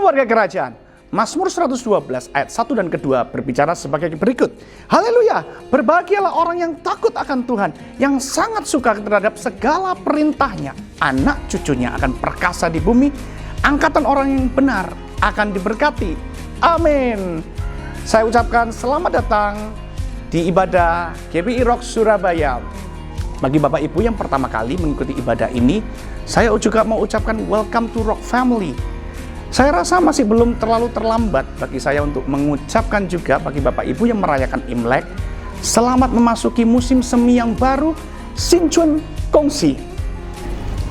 warga kerajaan. Mazmur 112 ayat 1 dan kedua berbicara sebagai berikut. Haleluya, berbahagialah orang yang takut akan Tuhan, yang sangat suka terhadap segala perintahnya. Anak cucunya akan perkasa di bumi, angkatan orang yang benar akan diberkati. Amin. Saya ucapkan selamat datang di ibadah GBI Rock Surabaya. Bagi Bapak Ibu yang pertama kali mengikuti ibadah ini, saya juga mau ucapkan welcome to Rock Family. Saya rasa masih belum terlalu terlambat bagi saya untuk mengucapkan juga bagi Bapak Ibu yang merayakan Imlek, selamat memasuki musim semi yang baru, Sinchun Kongsi.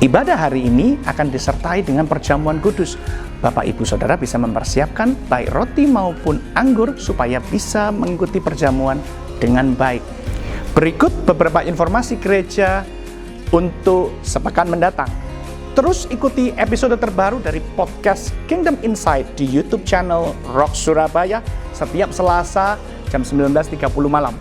Ibadah hari ini akan disertai dengan perjamuan kudus. Bapak Ibu Saudara bisa mempersiapkan baik roti maupun anggur supaya bisa mengikuti perjamuan dengan baik. Berikut beberapa informasi gereja untuk sepekan mendatang. Terus ikuti episode terbaru dari podcast Kingdom Insight di YouTube channel Rock Surabaya setiap Selasa jam 19.30 malam.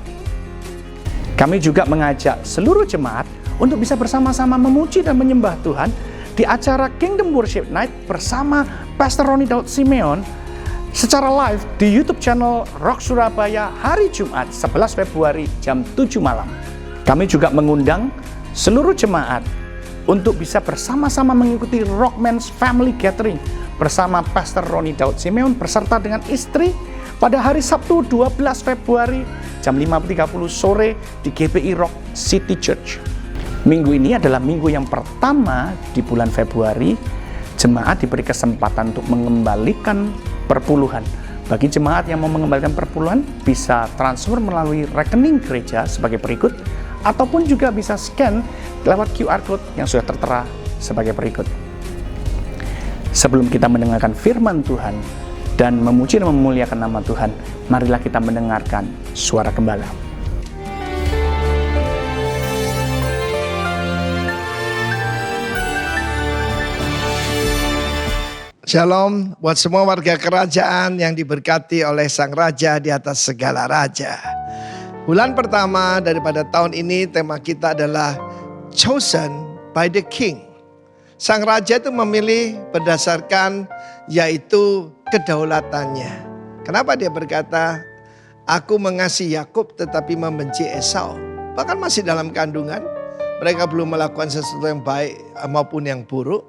Kami juga mengajak seluruh jemaat untuk bisa bersama-sama memuji dan menyembah Tuhan di acara Kingdom Worship Night bersama Pastor Roni Daud Simeon secara live di YouTube channel Rock Surabaya hari Jumat 11 Februari jam 7 malam. Kami juga mengundang seluruh jemaat untuk bisa bersama-sama mengikuti Rockman's Family Gathering bersama Pastor Roni Daud Simeon beserta dengan istri pada hari Sabtu 12 Februari jam 5.30 sore di GBI Rock City Church. Minggu ini adalah minggu yang pertama di bulan Februari. Jemaat diberi kesempatan untuk mengembalikan perpuluhan. Bagi jemaat yang mau mengembalikan perpuluhan, bisa transfer melalui rekening gereja sebagai berikut, ataupun juga bisa scan lewat QR Code yang sudah tertera sebagai berikut. Sebelum kita mendengarkan firman Tuhan dan memuji dan memuliakan nama Tuhan, marilah kita mendengarkan suara gembala. Shalom buat semua warga kerajaan yang diberkati oleh Sang Raja di atas segala raja. Bulan pertama daripada tahun ini tema kita adalah Chosen by the King. Sang Raja itu memilih berdasarkan yaitu kedaulatannya. Kenapa dia berkata, aku mengasihi Yakub tetapi membenci Esau. Bahkan masih dalam kandungan, mereka belum melakukan sesuatu yang baik maupun yang buruk.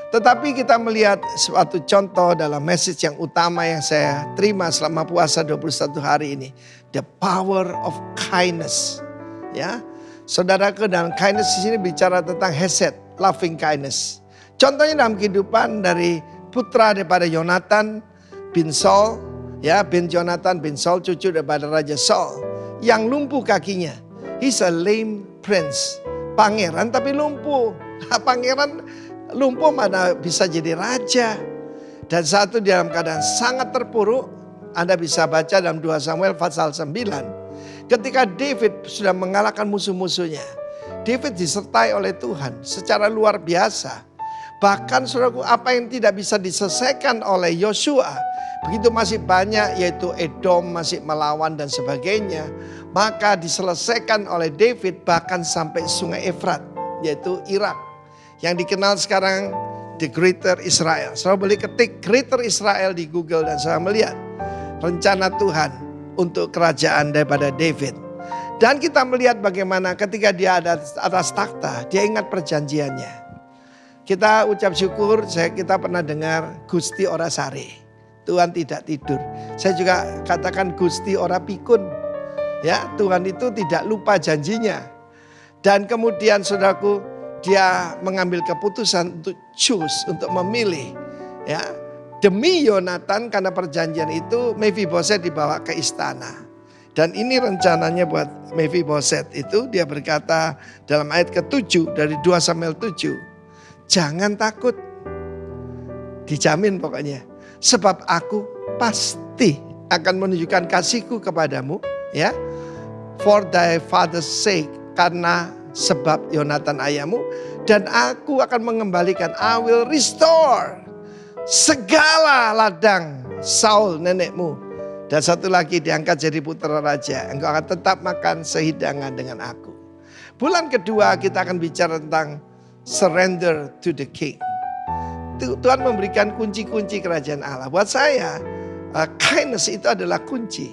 Tetapi kita melihat suatu contoh dalam message yang utama yang saya terima selama puasa 21 hari ini. The power of kindness. Ya, saudaraku, dalam kindness di sini bicara tentang hesed, loving kindness. Contohnya dalam kehidupan dari putra daripada Yonatan bin Saul, ya, bin Jonathan bin Saul, cucu daripada Raja Saul, yang lumpuh kakinya. He's a lame prince. Pangeran tapi lumpuh. Pangeran lumpuh mana bisa jadi raja. Dan satu dalam keadaan sangat terpuruk. Anda bisa baca dalam 2 Samuel pasal 9. Ketika David sudah mengalahkan musuh-musuhnya, David disertai oleh Tuhan secara luar biasa. Bahkan saudaraku, apa yang tidak bisa diselesaikan oleh Yosua, begitu masih banyak, yaitu Edom masih melawan dan sebagainya, maka diselesaikan oleh David bahkan sampai sungai Efrat, yaitu Irak, yang dikenal sekarang The Greater Israel. Saya boleh ketik Greater Israel di Google dan saya melihat rencana Tuhan untuk kerajaan daripada David. Dan kita melihat bagaimana ketika dia ada atas takhta, dia ingat perjanjiannya. Kita ucap syukur, kita pernah dengar Gusti ora sare. Tuhan tidak tidur. Saya juga katakan Gusti ora pikun. Ya, Tuhan itu tidak lupa janjinya. Dan kemudian saudaraku, dia mengambil keputusan untuk choose, untuk memilih, ya, demi Yonatan, karena perjanjian itu Mephiboset dibawa ke istana. Dan ini rencananya buat Mephiboset itu, dia berkata dalam ayat ke-7 dari 2 Samuel 7, jangan takut, dijamin pokoknya, sebab aku pasti akan menunjukkan kasihku kepadamu, ya, for thy father's sake, karena sebab Yonatan ayahmu, dan aku akan mengembalikan, I will restore segala ladang Saul nenekmu. Dan satu lagi, diangkat jadi putra raja, engkau akan tetap makan sehidangan dengan aku. Bulan kedua kita akan bicara tentang surrender to the king. Tuhan memberikan kunci-kunci kerajaan Allah. Buat saya, kindness itu adalah kunci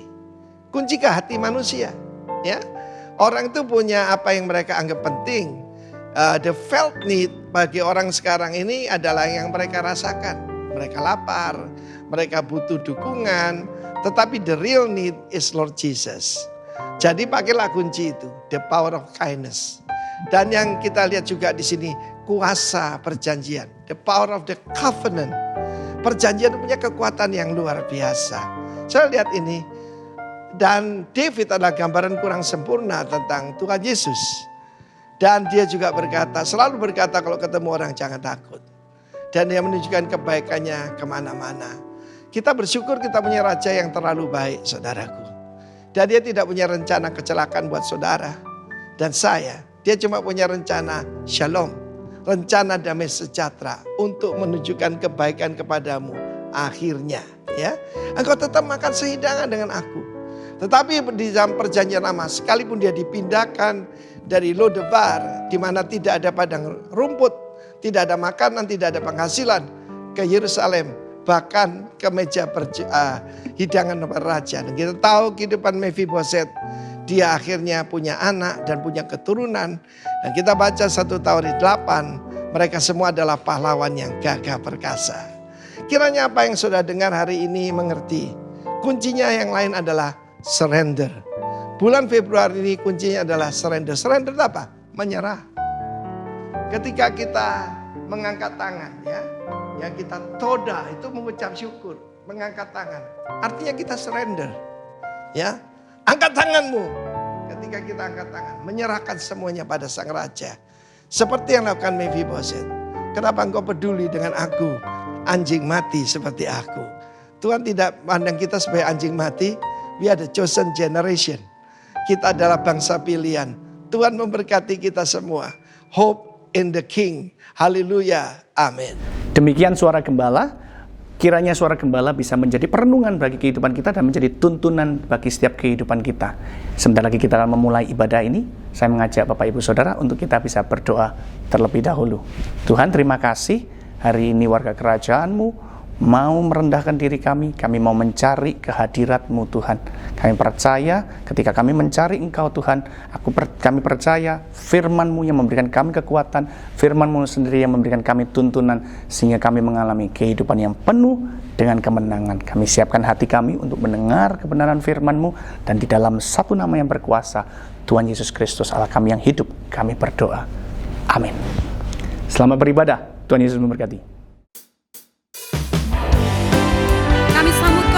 ke hati manusia. Ya, orang itu punya apa yang mereka anggap penting. The felt need bagi orang sekarang ini adalah yang mereka rasakan. Mereka lapar, mereka butuh dukungan, tetapi the real need is Lord Jesus. Jadi pakailah kunci itu, the power of kindness. Dan yang kita lihat juga di sini, kuasa perjanjian, the power of the covenant. Perjanjian punya kekuatan yang luar biasa. Saya lihat ini, dan David adalah gambaran kurang sempurna tentang Tuhan Yesus. Dan dia juga selalu berkata kalau ketemu orang jangan takut. Dan dia menunjukkan kebaikannya kemana-mana. Kita bersyukur kita punya raja yang terlalu baik, saudaraku. Dan dia tidak punya rencana kecelakaan buat saudara dan saya. Dia cuma punya rencana shalom, rencana damai sejahtera untuk menunjukkan kebaikan kepadamu akhirnya. Ya, engkau tetap makan sehidangan dengan aku. Tetapi di dalam perjanjian lama, sekalipun dia dipindahkan dari Lodebar, di mana tidak ada padang rumput, tidak ada makanan, tidak ada penghasilan, ke Yerusalem, bahkan ke meja hidangan raja. Dan kita tahu kehidupan Mephiboset, dia akhirnya punya anak dan punya keturunan. Dan kita baca 1 Tawarikh 8, mereka semua adalah pahlawan yang gagah perkasa. Kiranya apa yang sudah dengar hari ini mengerti. Kuncinya yang lain adalah surrender. Bulan Februari ini kuncinya adalah surrender. Surrender itu apa? Menyerah. Ketika kita mengangkat tangan, yang kita toda itu mengucap syukur, mengangkat tangan. Artinya kita surrender. Ya, angkat tanganmu. Ketika kita angkat tangan, menyerahkan semuanya pada sang raja. Seperti yang lakukan Mephiboset. Kenapa engkau peduli dengan aku, anjing mati seperti aku? Tuhan tidak pandang kita sebagai anjing mati. We are the chosen generation. Kita adalah bangsa pilihan. Tuhan memberkati kita semua. Hope in the King. Haleluya. Amin. Demikian suara gembala. Kiranya suara gembala bisa menjadi perenungan bagi kehidupan kita dan menjadi tuntunan bagi setiap kehidupan kita. Sebentar lagi kita akan memulai ibadah ini. Saya mengajak Bapak Ibu Saudara untuk kita bisa berdoa terlebih dahulu. Tuhan, terima kasih hari ini warga kerajaan-Mu mau merendahkan diri kami mau mencari kehadirat-Mu Tuhan. Kami percaya ketika kami mencari Engkau Tuhan, kami percaya firman-Mu yang memberikan kami kekuatan, firman-Mu sendiri yang memberikan kami tuntunan, sehingga kami mengalami kehidupan yang penuh dengan kemenangan. Kami siapkan hati kami untuk mendengar kebenaran firman-Mu, dan di dalam satu nama yang berkuasa, Tuhan Yesus Kristus Allah kami yang hidup, kami berdoa. Amin. Selamat beribadah. Tuhan Yesus memberkati.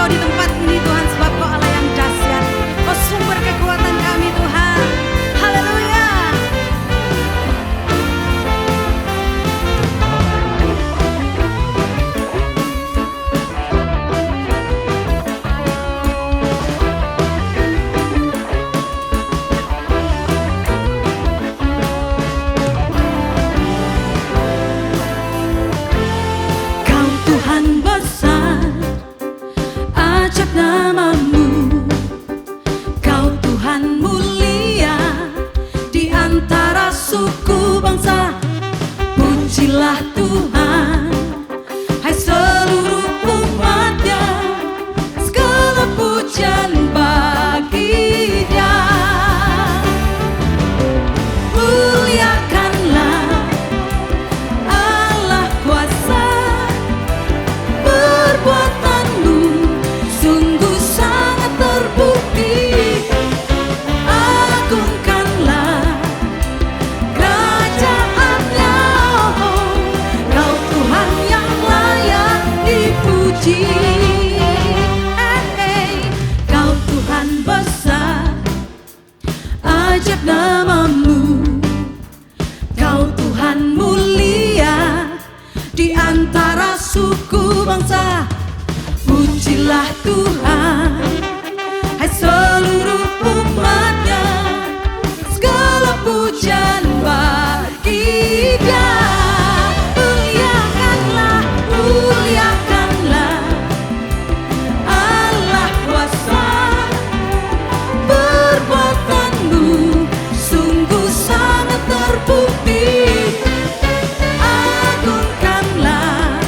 Di tempat ini Tuhan, sebab Kau Allah yang dahsyat, Kau sumber kekuatan kami Tuhan. Haleluya. Kau Tuhan besar, ajab namamu. Kau Tuhan mulia di antara suku bangsa. Pujilah Tuhan, hai seluruh umatnya, segala pujian bagi Dia. Muliakanlah Allah kuasa, perbuatanmu sungguh sangat terbukti. Agungkanlah kerajaan-Nya, Kau Tuhan yang layak dipuji. Kau Tuhan besar, ajab namamu. Kau Tuhan mulia di antara suku bangsa. Pujilah Tuhan, hai seluruh umatnya, segala pujian bagi Dia. Muliakanlah, muliakanlah Allah kuasa, perbuatanmu sungguh sangat terbukti. Agungkanlah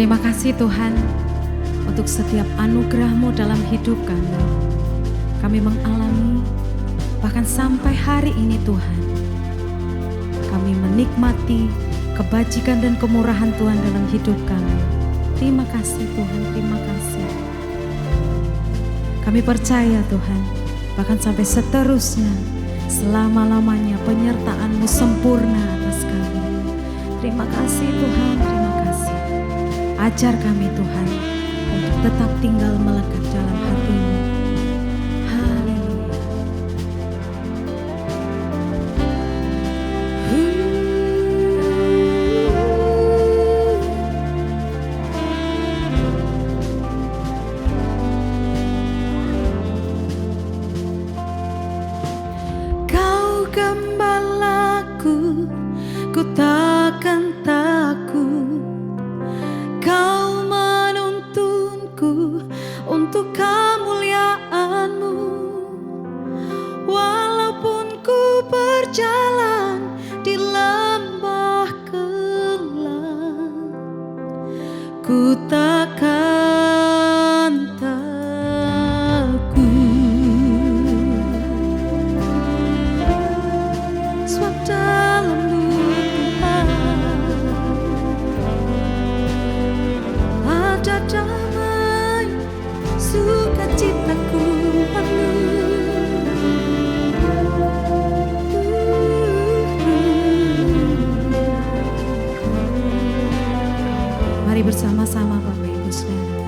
Terima kasih Tuhan untuk setiap anugerah-Mu dalam hidup kami. Kami mengalami bahkan sampai hari ini Tuhan. Kami menikmati kebajikan dan kemurahan Tuhan dalam hidup kami. Terima kasih Tuhan, terima kasih. Kami percaya Tuhan, bahkan sampai seterusnya, selama-lamanya penyertaan-Mu sempurna atas kami. Terima kasih Tuhan, terima kasih. Ajar kami Tuhan untuk tetap tinggal melekat dalam hati-Mu. Haleluya. Kau gembalaku, ku takkan takut. Kau menuntunku untuk kemuliaan-Mu. Walaupun ku berjalan di lembah gelap, ku takkan takut. Sebab dalam-Mu Tuhan ada damai, sukacitaku penuh. Mari bersama-sama Bapak Ibu Saudara.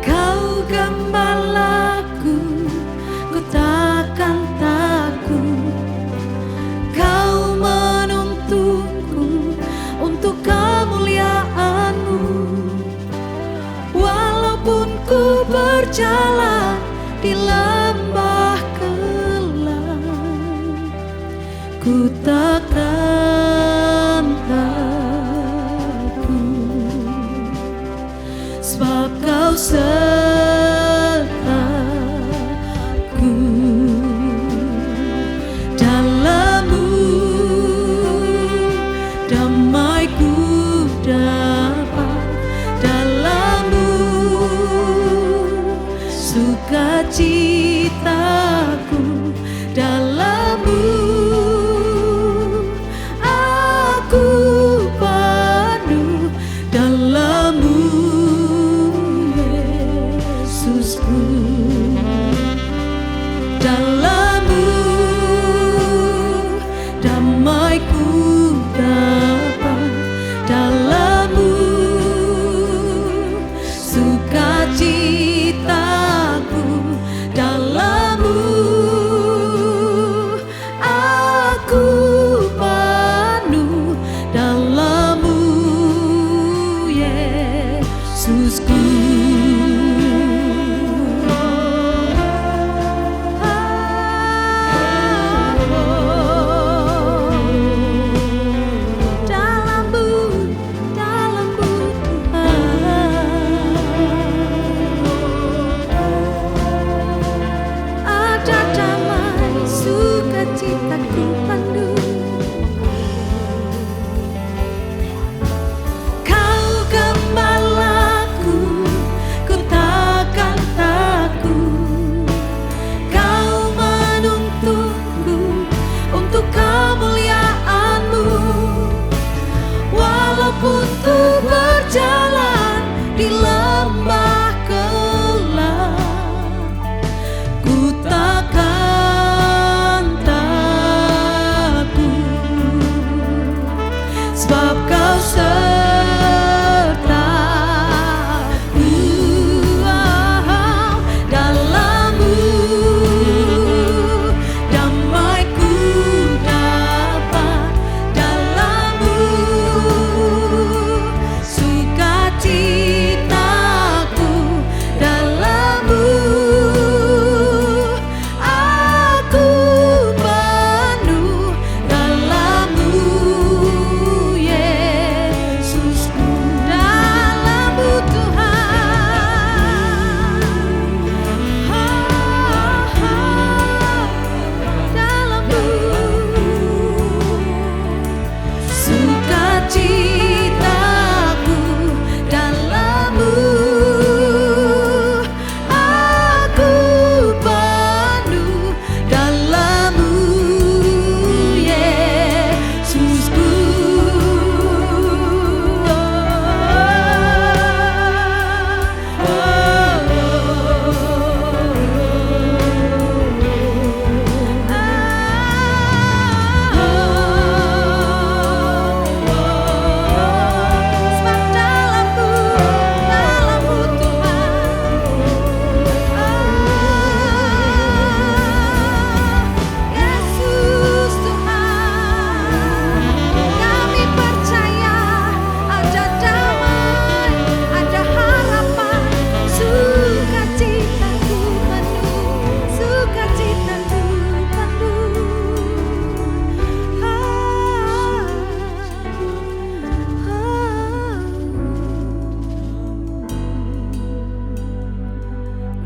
Kau gembalaku, ku takkan takut. Kau menuntunku untuk kemuliaan-Mu. Walaupun ku berjalan di lembah gelap, ku takkan takut. Sebab Kau sertaku. Dalam-Mu damai-ku dapat, dalam-Mu sukacitaku, dalam-Mu aku penuh, dalam-Mu Yesusku. Dalam-Mu damai-ku dapat, dalam-Mu sukacitaku, dalam-Mu aku penuh, dalam-Mu Yesusku. Citaku penuh. Kau gembalaku,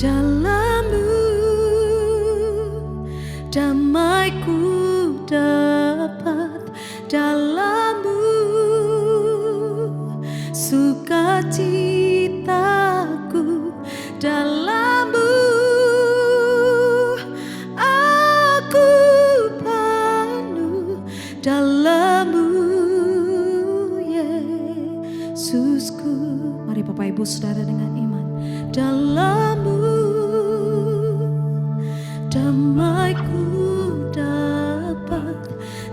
Dalam-Mu damai-Ku dapat, dalam-Mu sukacitaku, dalam-Mu aku penuh, dalam-Mu Yesusku. Mari Bapak Ibu Saudara dengan iman. Dalam-Mu damai-Ku dapat,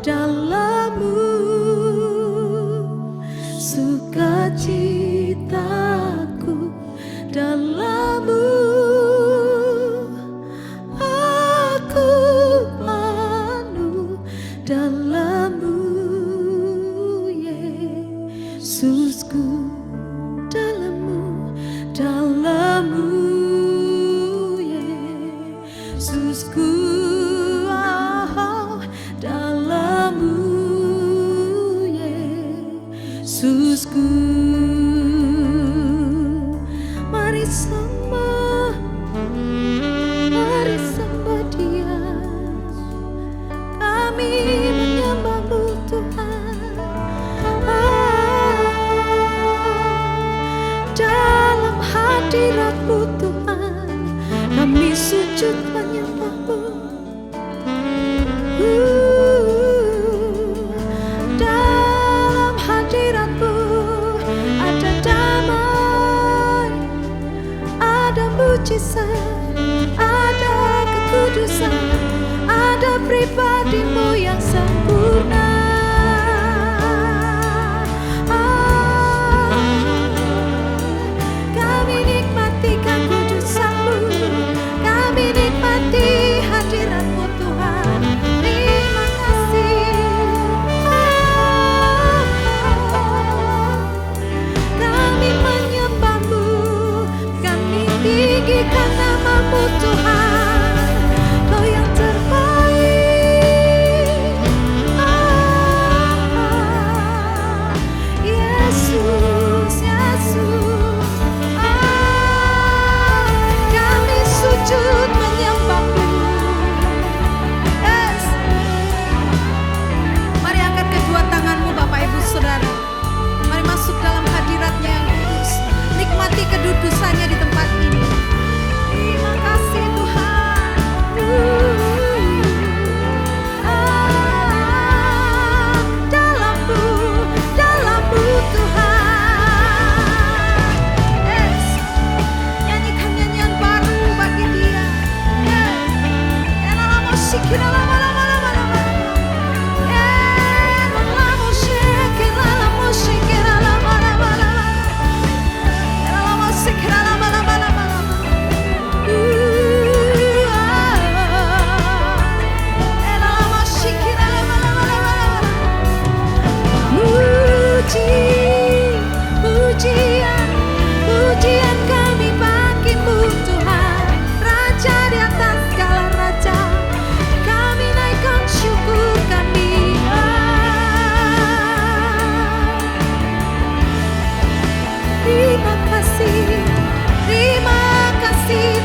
dalam-Mu sukacitaku, dalam-Mu aku penuh, dalam-Mu Yesusku, dalam-Mu, dalam-Mu Yesusku, oh, dalam-Mu Yesusku. Mari sembah, mari sembah Dia. Kami menyembah-Mu Tuhan. Dalam hadirat-Mu Tuhan, kami sujud menyembah-Mu. Dalam hadirat-Mu ada damai, ada mujizat, ada kekudusan, ada pribadi-Mu yang sempurna. Kami nikmati kekudusan-Mu, kami nikmati hadirat-Mu Tuhan. Terima kasih. Kami menyembah-Mu, kami tinggikan nama-Mu Tuhan. Kau yang terbaik. Yesus, Yesus. Kami sujud menyembah-Mu. Yes. Mari angkat kedua tanganmu Bapak Ibu Saudara. Mari masuk dalam hadirat-Nya yang kudus. Nikmati kedudusannya di tempat ini. Terima kasih Tuhan. Dalam-Mu, dalam-Mu Tuhan. Yes. Nyanyikan nyanyian baru bagi Dia. Pujian, pujian kami bagi-Mu Tuhan, Raja di atas segala raja. Kami naikkan syukur kami. Terima kasih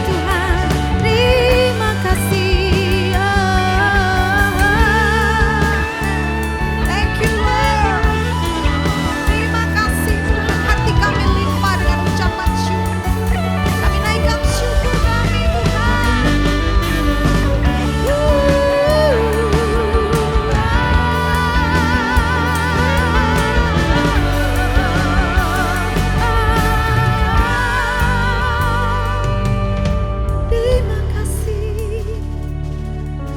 Tuhan, terima kasih. Thank you Lord. Terima kasih Tuhan, hati kami limpah dengan ucapan syukur. Kami naikkan syukur kami Tuhan.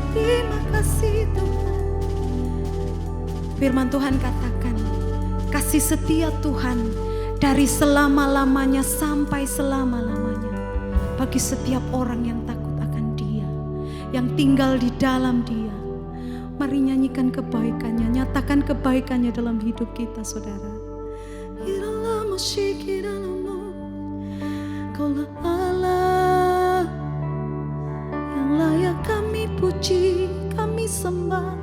Terima kasih Tuhan. Firman Tuhan katakan, kasih setia Tuhan dari selama-lamanya sampai selama-lamanya bagi setiap orang yang takut akan Dia, yang tinggal di dalam Dia. Mari nyanyikan kebaikannya, nyatakan kebaikannya dalam hidup kita saudara. Kaulah Allah yang layak kami puji, kami sembah,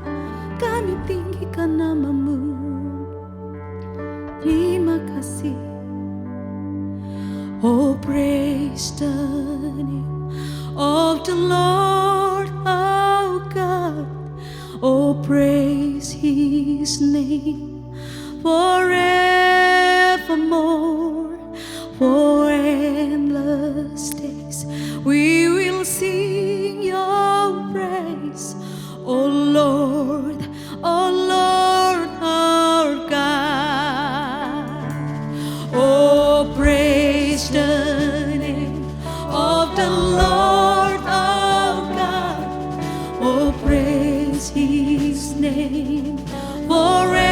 kami tinggikan nama-Mu. Terima kasih. Oh, praise the name of the Lord our God. Oh, praise his name forevermore. For endless days we will sing your praise, O Lord our God. Oh, praise the name of the Lord our God. Oh, praise his name forevermore.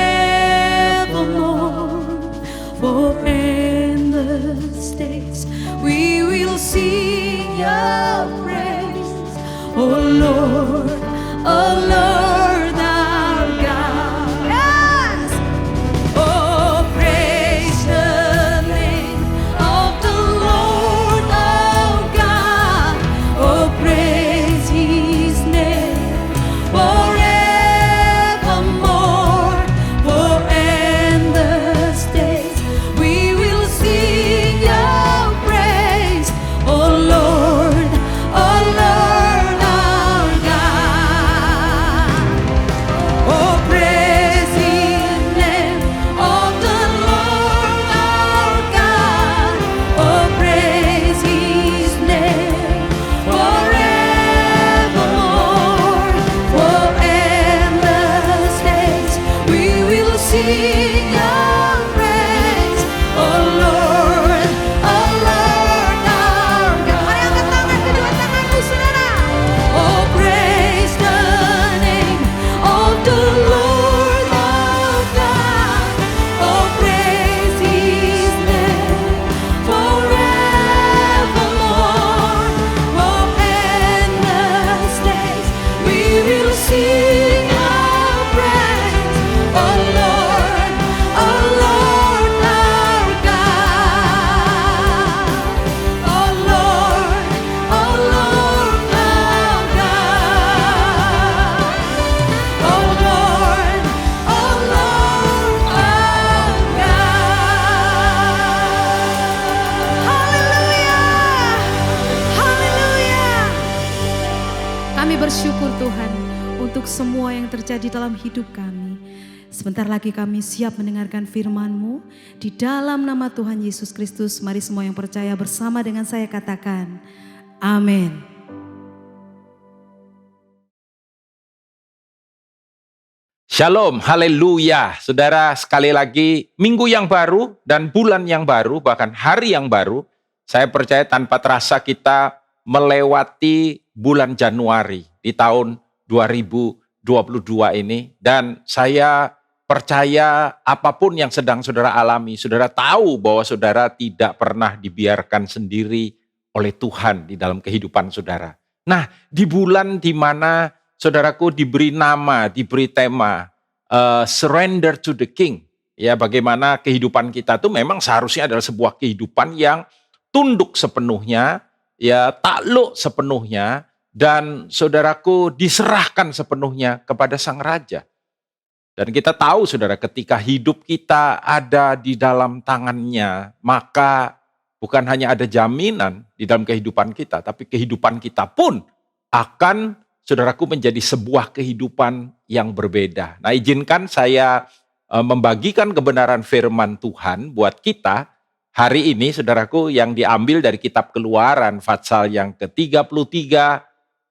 For endless days we will sing your praise, oh Lord our God. Yes! Oh, praise the name of the Lord our God. Oh, praise his name forevermore. For endless days we will sing your praise, oh Lord our God. Oh, praise his name of the Lord our God. Oh, praise his name forevermore. For endless days we will sing your praise, oh Lord our God. Mari angkat tangan, kedua tanganmu saudara. Oh, praise the name of the Lord our God. Oh, praise his name forevermore. For endless days we will sing your praise, oh Lord our God. Oh Lord our God. Oh Lord our God. Haleluya. Haleluya. Kami bersyukur Tuhan untuk semua yang terjadi dalam hidup kami. Sebentar lagi kami siap mendengarkan firman-Mu. Di dalam nama Tuhan Yesus Kristus, mari semua yang percaya bersama dengan saya katakan, amin. Shalom, haleluya. Saudara, sekali lagi minggu yang baru dan bulan yang baru, bahkan hari yang baru. Saya percaya tanpa terasa kita melewati bulan Januari di tahun 2022 ini. Dan saya percaya apapun yang sedang saudara alami, saudara tahu bahwa saudara tidak pernah dibiarkan sendiri oleh Tuhan di dalam kehidupan saudara. Nah, di bulan di mana saudaraku diberi nama, diberi tema surrender to the King. Ya, bagaimana kehidupan kita itu memang seharusnya adalah sebuah kehidupan yang tunduk sepenuhnya, ya takluk sepenuhnya, dan saudaraku diserahkan sepenuhnya kepada Sang Raja. Dan kita tahu saudara, ketika hidup kita ada di dalam tangannya, maka bukan hanya ada jaminan di dalam kehidupan kita, tapi kehidupan kita pun akan saudaraku menjadi sebuah kehidupan yang berbeda. Nah, izinkan saya membagikan kebenaran firman Tuhan buat kita hari ini, saudaraku, yang diambil dari kitab Keluaran pasal yang ke-33,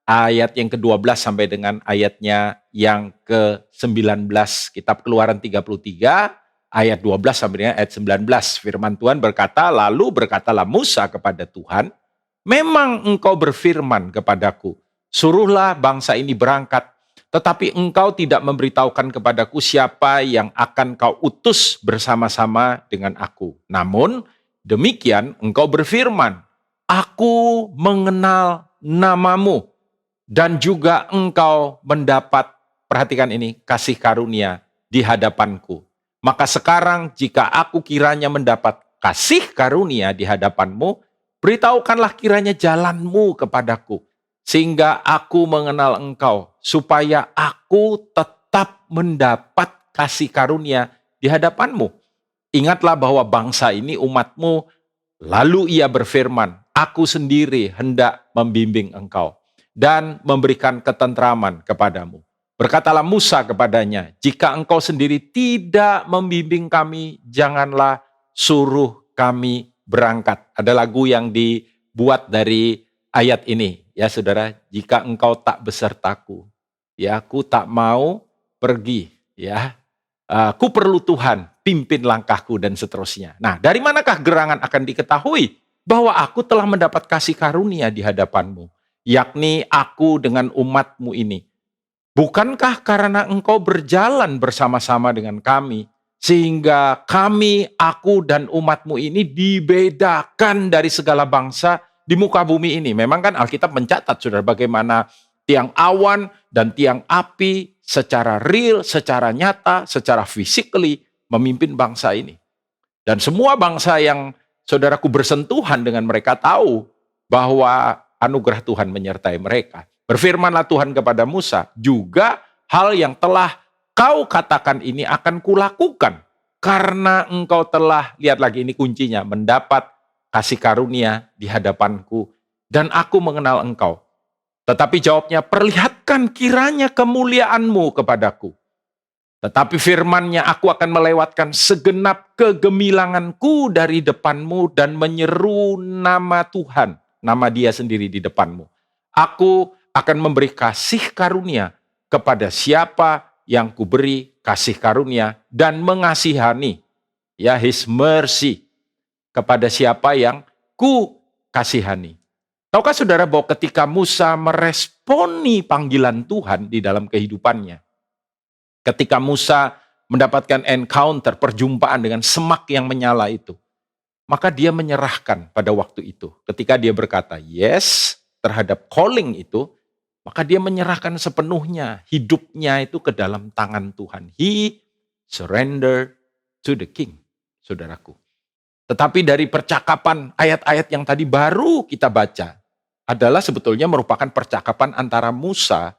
ayat yang ke-12 sampai dengan ayatnya yang ke-19. Kitab Keluaran 33, ayat 12 sampai dengan ayat 19. Firman Tuhan berkata, lalu berkatalah Musa kepada Tuhan, memang engkau berfirman kepadaku, suruhlah bangsa ini berangkat, tetapi engkau tidak memberitahukan kepadaku siapa yang akan kau utus bersama-sama dengan aku. Namun demikian engkau berfirman, aku mengenal namamu, dan juga engkau mendapat, perhatikan ini, kasih karunia di hadapanku. Maka sekarang jika aku kiranya mendapat kasih karunia di hadapanmu, beritahukanlah kiranya jalanmu kepadaku, sehingga aku mengenal engkau, supaya aku tetap mendapat kasih karunia di hadapanmu. Ingatlah bahwa bangsa ini umatmu, lalu ia berfirman, aku sendiri hendak membimbing engkau dan memberikan ketentraman kepadamu. Berkatalah Musa kepadanya, jika engkau sendiri tidak membimbing kami, janganlah suruh kami berangkat. Ada lagu yang dibuat dari ayat ini, ya saudara, jika engkau tak besertaku, ya aku tak mau pergi, ya. Aku perlu Tuhan, pimpin langkahku dan seterusnya. Nah, dari manakah gerangan akan diketahui bahwa aku telah mendapat kasih karunia di hadapanmu, yakni aku dengan umatmu ini. Bukankah karena engkau berjalan bersama-sama dengan kami, sehingga kami, aku dan umatmu ini dibedakan dari segala bangsa di muka bumi ini. Memang kan Alkitab mencatat, saudara, bagaimana tiang awan dan tiang api secara real, secara nyata, secara physically memimpin bangsa ini. Dan semua bangsa yang saudaraku bersentuhan dengan mereka tahu bahwa anugerah Tuhan menyertai mereka. Berfirmanlah Tuhan kepada Musa, juga hal yang telah kau katakan ini akan kulakukan. Karena engkau telah, lihat lagi ini kuncinya, mendapat kasih karunia di hadapanku. Dan aku mengenal engkau. Tetapi jawabnya, perlihatkan kiranya kemuliaanmu kepadaku. Tetapi firman-Nya, aku akan melewatkan segenap kegemilanganku dari depanmu dan menyeru nama Tuhan, nama Dia sendiri di depanmu. Aku akan memberi kasih karunia kepada siapa yang kuberi kasih karunia dan mengasihani, ya, His mercy, kepada siapa yang ku kasihani. Tahukah saudara bahwa ketika Musa meresponi panggilan Tuhan di dalam kehidupannya, ketika Musa mendapatkan encounter, perjumpaan dengan semak yang menyala itu, maka dia menyerahkan pada waktu itu. Ketika dia berkata yes terhadap calling itu, maka dia menyerahkan sepenuhnya hidupnya itu ke dalam tangan Tuhan. He surrendered to the king, saudaraku. Tetapi dari percakapan ayat-ayat yang tadi baru kita baca, adalah sebetulnya merupakan percakapan antara Musa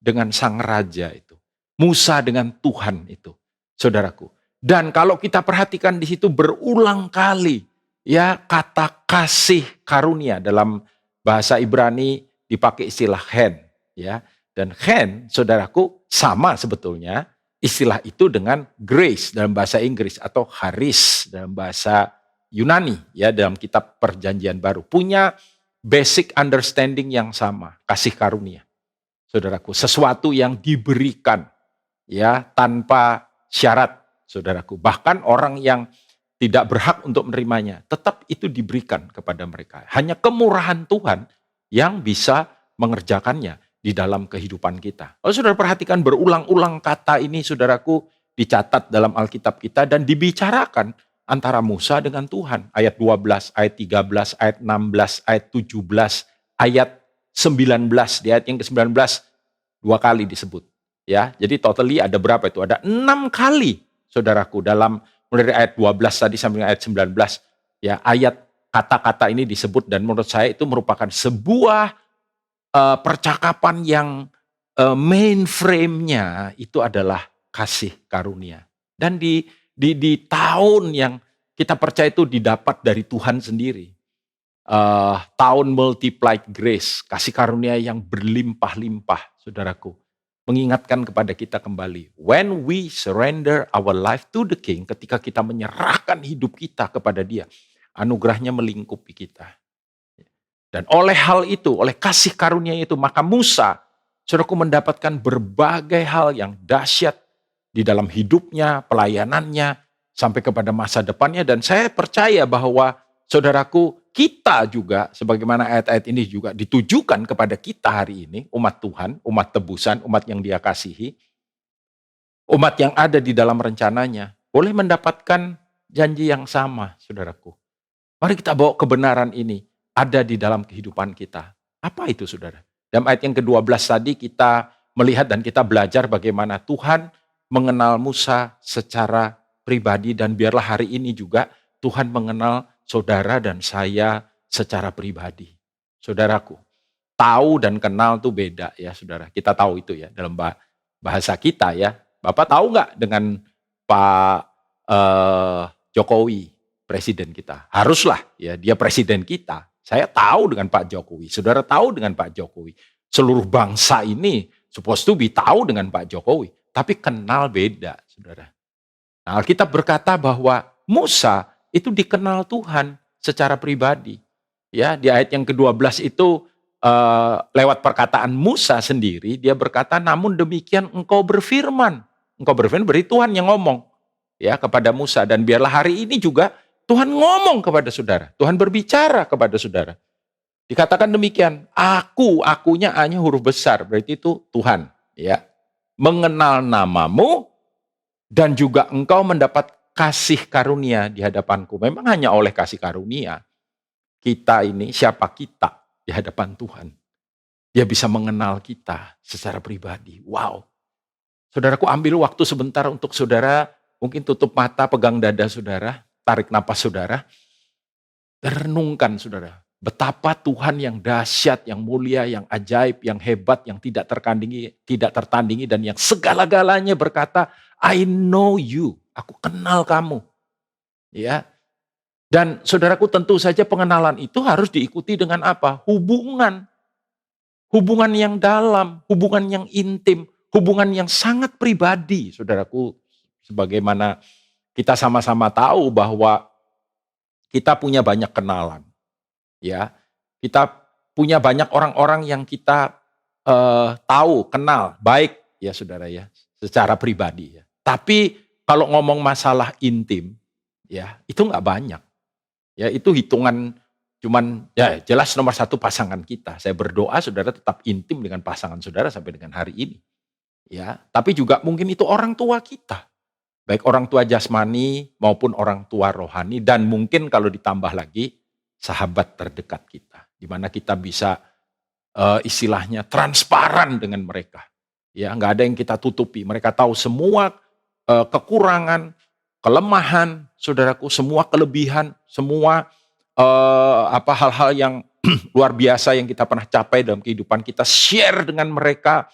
dengan sang raja itu. Musa dengan Tuhan itu, saudaraku. Dan kalau kita perhatikan di situ berulang kali, ya, kata kasih karunia. Dalam bahasa Ibrani dipakai istilah chen, ya. Dan chen, saudaraku, sama sebetulnya istilah itu dengan grace dalam bahasa Inggris atau charis dalam bahasa Yunani, ya, dalam kitab Perjanjian Baru. Punya basic understanding yang sama, kasih karunia. Saudaraku, sesuatu yang diberikan, ya, tanpa syarat, saudaraku. Bahkan orang yang tidak berhak untuk menerimanya, tetap itu diberikan kepada mereka. Hanya kemurahan Tuhan yang bisa mengerjakannya di dalam kehidupan kita. Kalau saudara perhatikan berulang-ulang kata ini, saudaraku, dicatat dalam Alkitab kita dan dibicarakan antara Musa dengan Tuhan. Ayat 12, ayat 13, ayat 16, ayat 17, ayat 19. Di ayat yang ke-19 2 kali disebut. Ya, jadi totally ada berapa itu? Ada 6 kali, saudaraku, dalam mulai dari ayat 12 tadi sampai ayat 19. Ya, ayat kata-kata ini disebut dan menurut saya itu merupakan sebuah percakapan yang mainframe-nya itu adalah kasih karunia. Dan di tahun yang kita percaya itu didapat dari Tuhan sendiri. Tahun multiplied grace, kasih karunia yang berlimpah-limpah, saudaraku. Mengingatkan kepada kita kembali, when we surrender our life to the King, ketika kita menyerahkan hidup kita kepada Dia, anugerahnya melingkupi kita. Dan oleh hal itu, oleh kasih karunia itu, maka Musa, saudaraku, mendapatkan berbagai hal yang dahsyat di dalam hidupnya, pelayanannya, sampai kepada masa depannya. Dan saya percaya bahwa saudaraku, kita juga, sebagaimana ayat-ayat ini juga ditujukan kepada kita hari ini, umat Tuhan, umat tebusan, umat yang Dia kasihi, umat yang ada di dalam rencananya, boleh mendapatkan janji yang sama, saudaraku. Mari kita bawa kebenaran ini ada di dalam kehidupan kita. Apa itu, saudara? Dalam ayat yang ke-12 tadi kita melihat dan kita belajar bagaimana Tuhan mengenal Musa secara pribadi, dan biarlah hari ini juga Tuhan mengenal saudara dan saya secara pribadi. Saudaraku, tahu dan kenal itu beda ya, saudara. Kita tahu itu ya dalam bahasa kita ya. Bapak tahu nggak dengan Pak Jokowi, presiden kita? Haruslah ya, dia presiden kita. Saya tahu dengan Pak Jokowi, saudara tahu dengan Pak Jokowi. Seluruh bangsa ini supposed to be tahu dengan Pak Jokowi. Tapi kenal beda, saudara. Nah, Alkitab berkata bahwa Musa itu dikenal Tuhan secara pribadi. Ya, di ayat yang ke-12 itu lewat perkataan Musa sendiri, dia berkata, namun demikian engkau berfirman. Engkau berfirman berarti Tuhan yang ngomong ya kepada Musa. Dan biarlah hari ini juga Tuhan ngomong kepada saudara. Tuhan berbicara kepada saudara. Dikatakan demikian, akunya A-nya huruf besar, berarti itu Tuhan. Ya, mengenal namamu dan juga engkau mendapat kasih karunia di hadapanku. Memang hanya oleh kasih karunia. Kita ini, siapa kita di hadapan Tuhan. Dia bisa mengenal kita secara pribadi. Wow. Saudaraku, ambil waktu sebentar untuk saudara, mungkin tutup mata, pegang dada saudara, tarik napas saudara, renungkan saudara, betapa Tuhan yang dahsyat, yang mulia, yang ajaib, yang hebat, yang tidak tertandingi, dan yang segala-galanya berkata, I know you, aku kenal kamu. Ya. Dan saudaraku, tentu saja pengenalan itu harus diikuti dengan apa? Hubungan. Hubungan yang dalam, hubungan yang intim, hubungan yang sangat pribadi, saudaraku. Sebagaimana kita sama-sama tahu bahwa kita punya banyak kenalan. Ya, kita punya banyak orang-orang yang kita tahu, kenal, baik ya saudara ya, secara pribadi ya. Tapi kalau ngomong masalah intim, ya itu nggak banyak. Ya itu hitungan cuman ya jelas nomor satu pasangan kita. Saya berdoa saudara tetap intim dengan pasangan saudara sampai dengan hari ini. Ya, tapi juga mungkin itu orang tua kita. Baik orang tua jasmani maupun orang tua rohani, dan mungkin kalau ditambah lagi sahabat terdekat kita, di mana kita bisa istilahnya transparan dengan mereka. Ya, nggak ada yang kita tutupi. Mereka tahu semua kekurangan, kelemahan, saudaraku, semua kelebihan, semua hal-hal yang luar biasa yang kita pernah capai dalam kehidupan kita, share dengan mereka.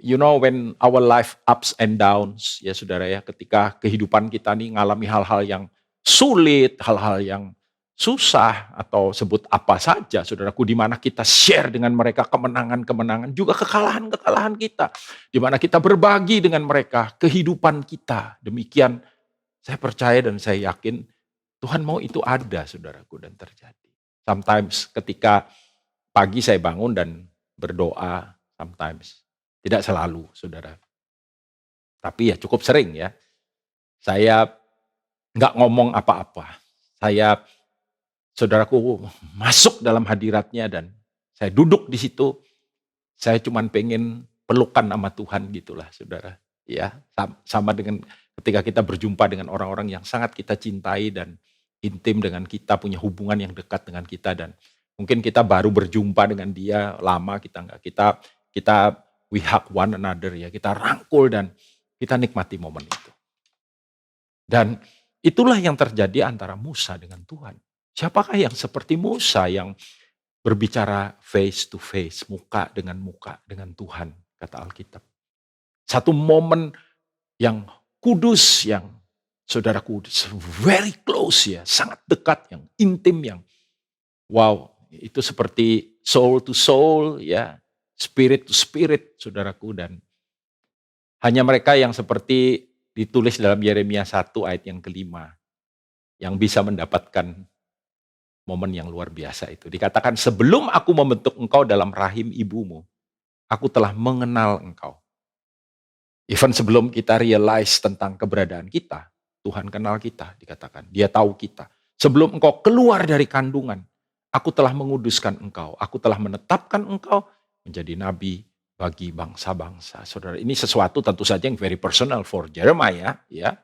You know, when our life ups and downs, ya saudara ya, ketika kehidupan kita nih ngalami hal-hal yang sulit, hal-hal yang susah, atau sebut apa saja, saudaraku, di mana kita share dengan mereka kemenangan-kemenangan, juga kekalahan-kekalahan kita, di mana kita berbagi dengan mereka kehidupan kita. Demikian saya percaya dan saya yakin Tuhan mau itu ada, saudaraku, dan terjadi. Sometimes ketika pagi saya bangun dan berdoa, sometimes tidak selalu, saudara. Tapi ya cukup sering ya. Saya nggak ngomong apa-apa. Saya, saudaraku, masuk dalam hadiratnya dan saya duduk di situ. Saya cuman pengen pelukan sama Tuhan gitulah, saudara. Ya, sama dengan ketika kita berjumpa dengan orang-orang yang sangat kita cintai dan intim dengan kita, punya hubungan yang dekat dengan kita, dan mungkin kita baru berjumpa dengan dia lama, kita nggak, kita we hug one another ya, kita rangkul dan kita nikmati momen itu. Dan itulah yang terjadi antara Musa dengan Tuhan. Siapakah yang seperti Musa yang berbicara face to face, muka dengan Tuhan, kata Alkitab. Satu momen yang kudus, yang saudaraku very close ya, sangat dekat, yang intim, yang wow, itu seperti soul to soul ya, spirit to spirit, saudaraku. Dan hanya mereka yang seperti ditulis dalam Yeremia 1 ayat yang ke-5 yang bisa mendapatkan momen yang luar biasa itu. Dikatakan, sebelum aku membentuk engkau dalam rahim ibumu, aku telah mengenal engkau. Even sebelum kita realize tentang keberadaan kita, Tuhan kenal kita, dikatakan. Dia tahu kita. Sebelum engkau keluar dari kandungan, aku telah menguduskan engkau. Aku telah menetapkan engkau menjadi nabi bagi bangsa-bangsa. Saudara, ini sesuatu tentu saja yang very personal for Jeremiah, ya.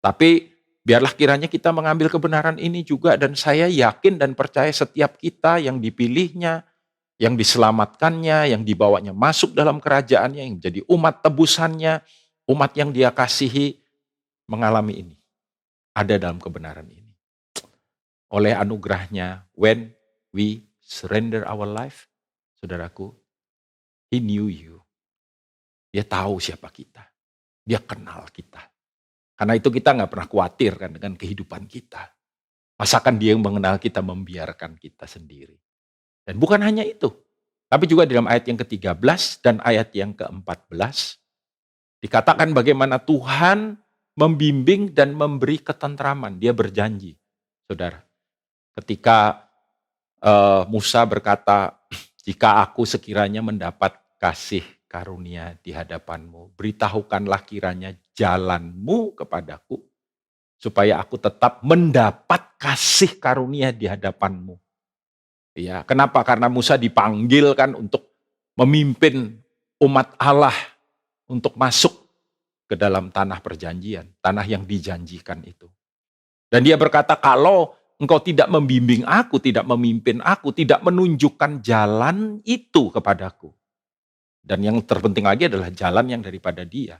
Tapi biarlah kiranya kita mengambil kebenaran ini juga, dan saya yakin dan percaya setiap kita yang dipilihnya, yang diselamatkannya, yang dibawanya masuk dalam kerajaannya, yang jadi umat tebusannya, umat yang dia kasihi, mengalami ini. Ada dalam kebenaran ini. Oleh anugerahnya, when we surrender our life, saudaraku, He knew you. Dia tahu siapa kita. Dia kenal kita. Karena itu kita nggak pernah khawatir kan dengan kehidupan kita. Masakan dia yang mengenal kita membiarkan kita sendiri. Dan bukan hanya itu, tapi juga dalam ayat yang ke-13 dan ayat yang ke-14 dikatakan bagaimana Tuhan membimbing dan memberi ketentraman. Dia berjanji, saudara. Ketika Musa berkata, jika aku sekiranya mendapat kasih karunia di hadapanmu, beritahukanlah kiranya jalanmu kepadaku, supaya aku tetap mendapat kasih karunia di hadapanmu. Ya, kenapa? Karena Musa dipanggil kan untuk memimpin umat Allah untuk masuk ke dalam tanah perjanjian, tanah yang dijanjikan itu. Dan dia berkata, kalau engkau tidak membimbing aku, tidak memimpin aku, tidak menunjukkan jalan itu kepadaku. Dan yang terpenting lagi adalah jalan yang daripada dia.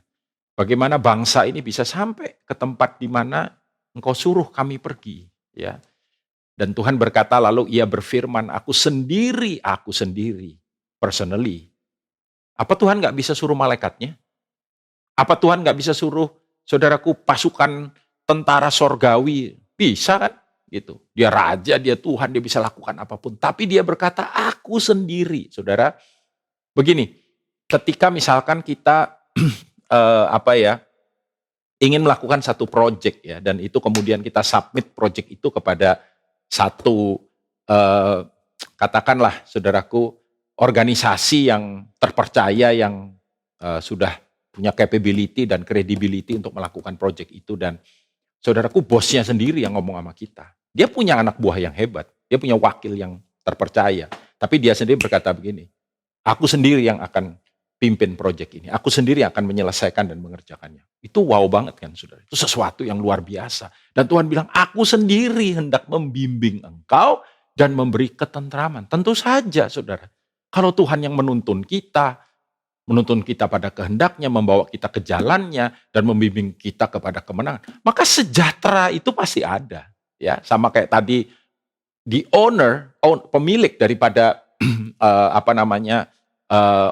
Bagaimana bangsa ini bisa sampai ke tempat di mana engkau suruh kami pergi, ya. Dan Tuhan berkata, lalu ia berfirman, aku sendiri, personally. Apa Tuhan gak bisa suruh malaikatnya? Apa Tuhan gak bisa suruh, saudaraku, pasukan tentara sorgawi? Bisa kan? Gitu. Dia raja, dia Tuhan, dia bisa lakukan apapun. Tapi dia berkata, aku sendiri. Saudara, begini, ketika misalkan kita, ingin melakukan satu project ya, dan itu kemudian kita submit project itu kepada satu katakanlah saudaraku organisasi yang terpercaya yang sudah punya capability dan credibility untuk melakukan project itu, dan saudaraku bosnya sendiri yang ngomong sama kita. Dia punya anak buah yang hebat, dia punya wakil yang terpercaya, tapi dia sendiri berkata begini, aku sendiri yang akan pimpin project ini, aku sendiri yang akan menyelesaikan dan mengerjakannya. Itu wow banget kan saudara, itu sesuatu yang luar biasa. Dan Tuhan bilang, aku sendiri hendak membimbing engkau dan memberi ketentraman. Tentu saja saudara, kalau Tuhan yang menuntun kita pada kehendaknya, membawa kita ke jalannya, dan membimbing kita kepada kemenangan, maka sejahtera itu pasti ada. Ya, sama kayak tadi, pemilik daripada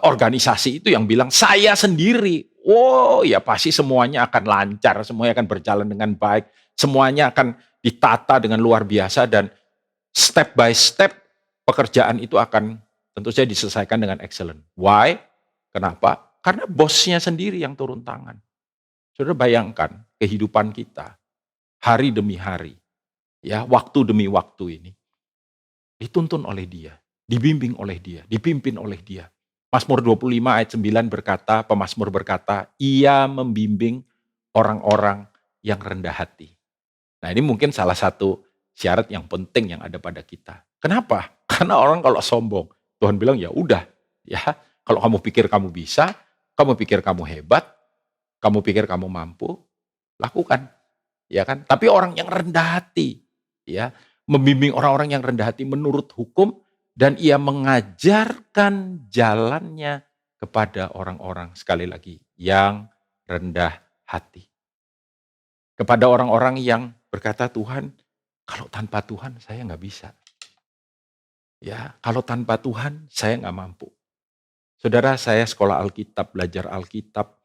organisasi itu yang bilang, saya sendiri. Oh ya pasti semuanya akan lancar, semuanya akan berjalan dengan baik, semuanya akan ditata dengan luar biasa, dan step by step pekerjaan itu akan tentu saja diselesaikan dengan excellent. Why? Kenapa? Karena bosnya sendiri yang turun tangan. Saudara bayangkan kehidupan kita hari demi hari, ya waktu demi waktu ini dituntun oleh dia, dibimbing oleh dia, dipimpin oleh dia. Mazmur 25 ayat 9 berkata, pemazmur berkata, ia membimbing orang-orang yang rendah hati. Nah ini mungkin salah satu syarat yang penting yang ada pada kita. Kenapa? Karena orang kalau sombong, Tuhan bilang ya udah, ya kalau kamu pikir kamu bisa, kamu pikir kamu hebat, kamu pikir kamu mampu, lakukan. Ya kan? Tapi orang yang rendah hati, ya membimbing orang-orang yang rendah hati menurut hukum, dan ia mengajarkan jalannya kepada orang-orang, sekali lagi, yang rendah hati. Kepada orang-orang yang berkata, Tuhan, kalau tanpa Tuhan saya nggak bisa. Ya, kalau tanpa Tuhan saya nggak mampu. Saudara, saya sekolah Alkitab, belajar Alkitab,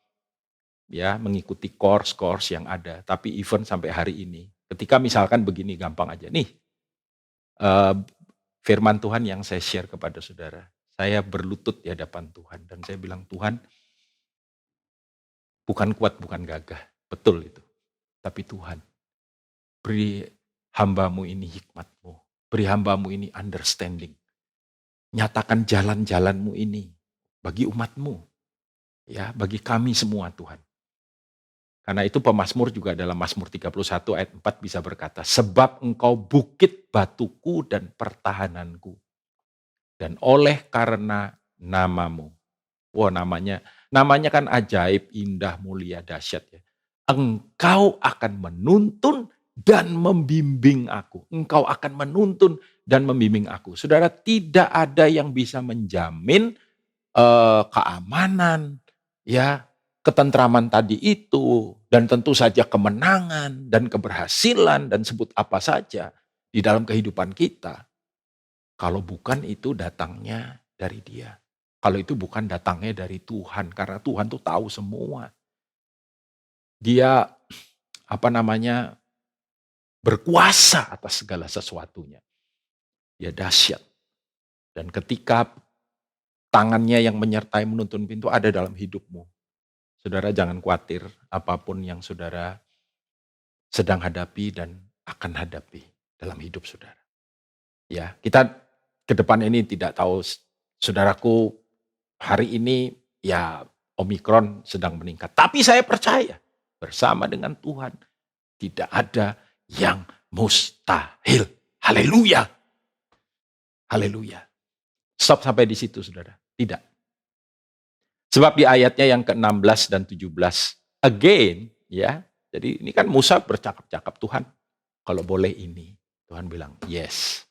ya mengikuti course yang ada. Tapi even sampai hari ini, ketika misalkan begini gampang aja nih, firman Tuhan yang saya share kepada saudara. Saya berlutut di hadapan Tuhan. Dan saya bilang, Tuhan, bukan kuat, bukan gagah. Betul itu. Tapi Tuhan, beri hambamu ini hikmatmu. Beri hambamu ini understanding. Nyatakan jalan-jalanmu ini bagi umatmu. Ya, bagi kami semua Tuhan. Karena itu pemazmur juga dalam Mazmur 31 ayat 4 bisa berkata, sebab engkau bukit batuku dan pertahananku. Dan oleh karena namamu. Wah namanya kan ajaib, indah, mulia, dahsyat ya. Engkau akan menuntun dan membimbing aku. Engkau akan menuntun dan membimbing aku. Saudara, tidak ada yang bisa menjamin keamanan, ya, ketentraman tadi itu, dan tentu saja kemenangan dan keberhasilan dan sebut apa saja di dalam kehidupan kita. Kalau bukan itu datangnya dari Dia. Kalau itu bukan datangnya dari Tuhan, karena Tuhan tuh tahu semua. Dia berkuasa atas segala sesuatunya. Dia dahsyat. Dan ketika tangannya yang menyertai menuntun pintu ada dalam hidupmu, saudara jangan khawatir apapun yang saudara sedang hadapi dan akan hadapi dalam hidup saudara. Ya, kita ke depan ini tidak tahu, saudaraku, hari ini ya Omikron sedang meningkat. Tapi saya percaya bersama dengan Tuhan tidak ada yang mustahil. Haleluya. Haleluya. Stop sampai di situ, saudara. Tidak. Sebab di ayatnya yang ke-16 dan 17, again, ya. Jadi ini kan Musa bercakap-cakap, Tuhan, kalau boleh ini. Tuhan bilang, yes.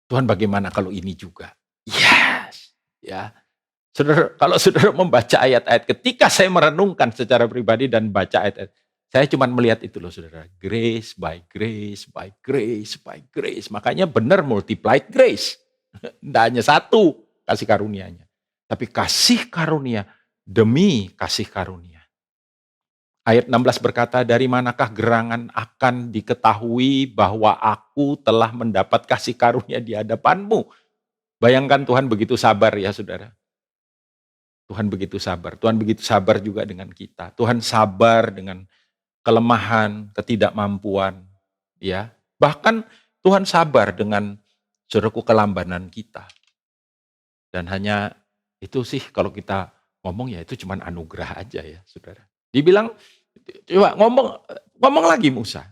Tuhan bagaimana kalau ini juga? Yes. Ya. Saudara, kalau saudara membaca ayat-ayat, ketika saya merenungkan secara pribadi dan baca ayat-ayat, saya cuma melihat itu loh saudara. Grace by grace, by grace, by grace. Makanya benar multiplied grace. Tidak hanya satu kasih karunia-Nya. Tapi kasih karunia demi kasih karunia. Ayat 16 berkata, dari manakah gerangan akan diketahui bahwa aku telah mendapat kasih karunia di hadapanmu. Bayangkan Tuhan begitu sabar ya saudara. Tuhan begitu sabar. Tuhan begitu sabar juga dengan kita. Tuhan sabar dengan kelemahan, ketidakmampuan. Ya, bahkan Tuhan sabar dengan saudaraku kelambanan kita. Dan hanya itu sih kalau kita ngomong ya itu cuma anugerah aja ya saudara. Dibilang, coba ngomong lagi Musa.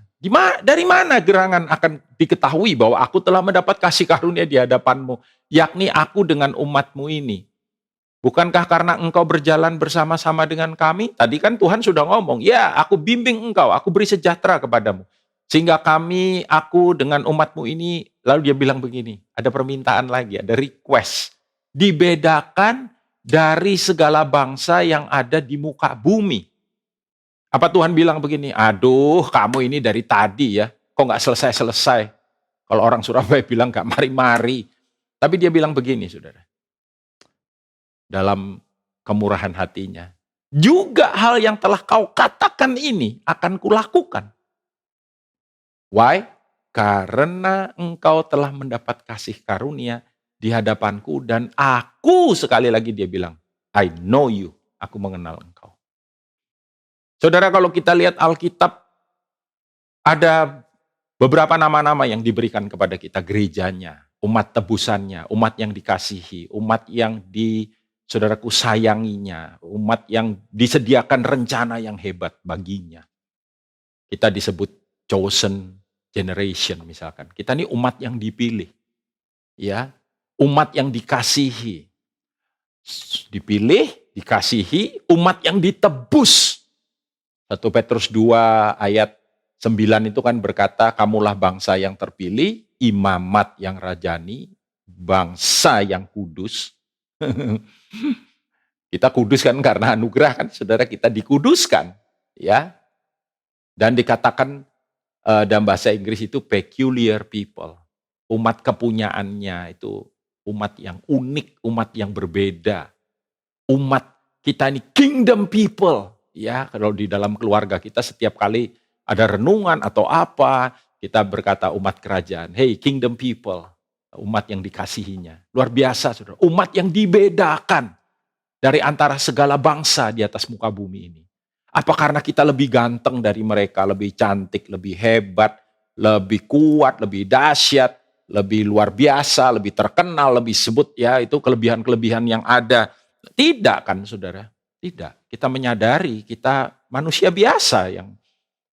Dari mana gerangan akan diketahui bahwa aku telah mendapat kasih karunia di hadapanmu, yakni aku dengan umatmu ini. Bukankah karena engkau berjalan bersama-sama dengan kami? Tadi kan Tuhan sudah ngomong, ya aku bimbing engkau, aku beri sejahtera kepadamu. Sehingga aku dengan umatmu ini, lalu dia bilang begini, ada permintaan lagi, ada request. Dibedakan dari segala bangsa yang ada di muka bumi. Apa Tuhan bilang begini, aduh kamu ini dari tadi ya, kok gak selesai-selesai. Kalau orang Surabaya bilang gak mari-mari. Tapi dia bilang begini saudara. Dalam kemurahan hatinya. Juga hal yang telah kau katakan ini akan kulakukan. Why? Karena engkau telah mendapat kasih karunia di hadapanku dan aku, sekali lagi dia bilang, I know you, aku mengenal engkau. Saudara, kalau kita lihat Alkitab, ada beberapa nama-nama yang diberikan kepada kita, gerejanya, umat tebusannya, umat yang dikasihi, umat yang saudaraku sayanginya, umat yang disediakan rencana yang hebat baginya. Kita disebut chosen generation misalkan. Kita ini umat yang dipilih. Ya, umat yang dikasihi. Dipilih, dikasihi, umat yang ditebus. 1 Petrus 2 ayat 9 itu kan berkata, kamulah bangsa yang terpilih, imamat yang rajani, bangsa yang kudus. Kita kudus kan karena anugerah kan, saudara, kita dikuduskan, ya. Dan dikatakan dalam bahasa Inggris itu peculiar people, umat kepunyaannya itu umat yang unik, umat yang berbeda, umat kita ini kingdom people, ya. Kalau di dalam keluarga kita setiap kali ada renungan atau apa, kita berkata umat kerajaan, hey kingdom people. Umat yang dikasihinya. Luar biasa saudara. Umat yang dibedakan dari antara segala bangsa di atas muka bumi ini. Apa karena kita lebih ganteng dari mereka, lebih cantik, lebih hebat, lebih kuat, lebih dahsyat, lebih luar biasa, lebih terkenal, lebih sebut ya itu kelebihan-kelebihan yang ada. Tidak kan saudara? Tidak. Kita menyadari kita manusia biasa yang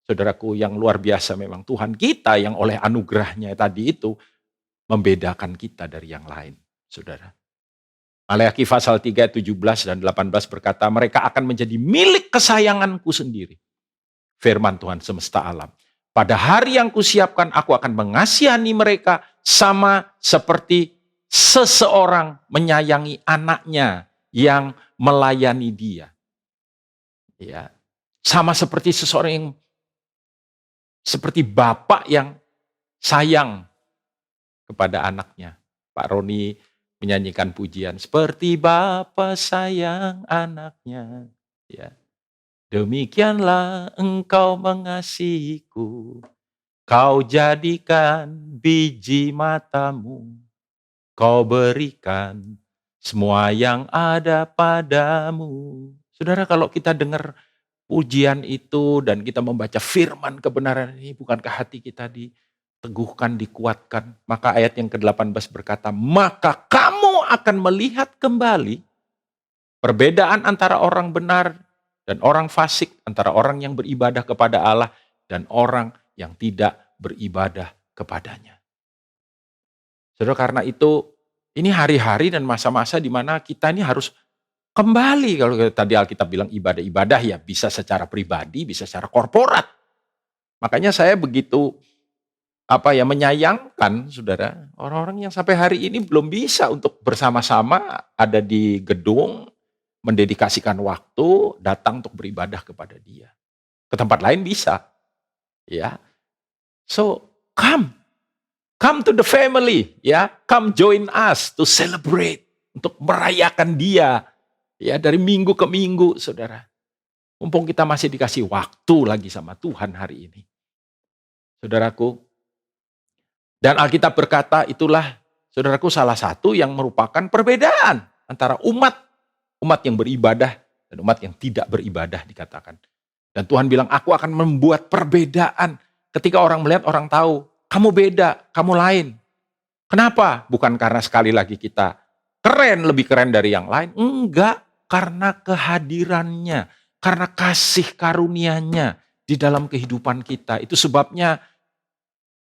saudaraku yang luar biasa memang Tuhan kita yang oleh anugerahnya tadi itu membedakan kita dari yang lain, saudara. Maleakhi pasal 3, 17 dan 18 berkata, mereka akan menjadi milik kesayanganku sendiri. Firman Tuhan semesta alam. Pada hari yang kusiapkan, aku akan mengasihani mereka sama seperti seseorang menyayangi anaknya yang melayani dia. Ya, sama seperti seseorang yang seperti bapak yang sayang kepada anaknya. Pak Roni menyanyikan pujian seperti bapa sayang anaknya. Ya. Demikianlah engkau mengasihiku. Kau jadikan biji matamu, kau berikan semua yang ada padamu. Saudara, kalau kita dengar pujian itu dan kita membaca firman kebenaran ini, bukankah hati kita diteguhkan, dikuatkan? Maka ayat yang ke-18 berkata, maka kamu akan melihat kembali perbedaan antara orang benar dan orang fasik, antara orang yang beribadah kepada Allah dan orang yang tidak beribadah kepadanya. Saudara, karena itu ini hari-hari dan masa-masa di mana kita ini harus kembali. Kalau tadi Alkitab bilang ibadah-ibadah, ya bisa secara pribadi, bisa secara korporat. Makanya saya begitu menyayangkan, saudara, orang-orang yang sampai hari ini belum bisa untuk bersama-sama ada di gedung, mendedikasikan waktu, datang untuk beribadah kepada Dia. Ke tempat lain bisa, ya. So, come to the family, ya. Come join us to celebrate, untuk merayakan Dia, ya, dari minggu ke minggu, saudara. Mumpung kita masih dikasih waktu lagi sama Tuhan hari ini, saudaraku. Dan Alkitab berkata, itulah, saudaraku, salah satu yang merupakan perbedaan antara umat yang beribadah dan umat yang tidak beribadah, dikatakan. Dan Tuhan bilang, aku akan membuat perbedaan. Ketika orang melihat, orang tahu, kamu beda, kamu lain. Kenapa? Bukan karena sekali lagi kita keren, lebih keren dari yang lain. Enggak, karena kehadirannya, karena kasih karunia-Nya di dalam kehidupan kita. Itu sebabnya,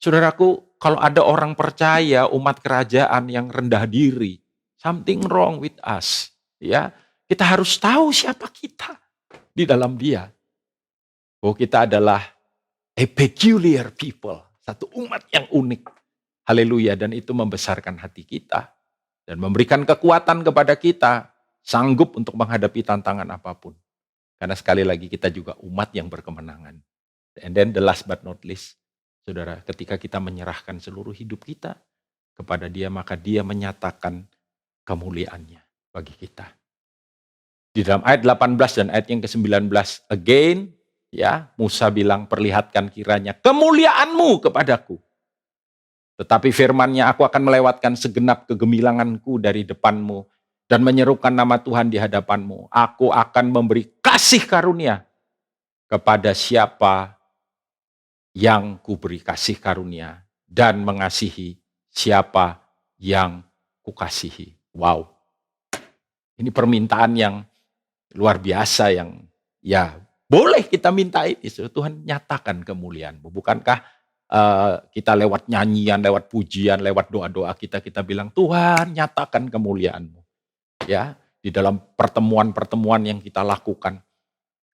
saudaraku, kalau ada orang percaya, umat kerajaan yang rendah diri, something wrong with us. Ya, kita harus tahu siapa kita di dalam Dia. Bahwa kita adalah a peculiar people, satu umat yang unik. Haleluya, dan itu membesarkan hati kita dan memberikan kekuatan kepada kita sanggup untuk menghadapi tantangan apapun. Karena sekali lagi kita juga umat yang berkemenangan. And then the last but not least, saudara, ketika kita menyerahkan seluruh hidup kita kepada Dia, maka Dia menyatakan kemuliaannya bagi kita. Di dalam ayat 18 dan ayat yang ke-19, again, ya, Musa bilang, perlihatkan kiranya kemuliaanmu kepadaku. Tetapi firman-Nya, aku akan melewatkan segenap kegemilanganku dari depanmu dan menyerukan nama Tuhan di hadapanmu. Aku akan memberi kasih karunia kepada siapa yang kuberi kasih karunia dan mengasihi siapa yang kukasihi. Wow. Ini permintaan yang luar biasa yang ya boleh kita minta ini. Tuhan, nyatakan kemuliaan-Mu. Bukankah kita lewat nyanyian, lewat pujian, lewat doa-doa kita bilang, Tuhan, nyatakan kemuliaan-Mu. Ya, di dalam pertemuan-pertemuan yang kita lakukan.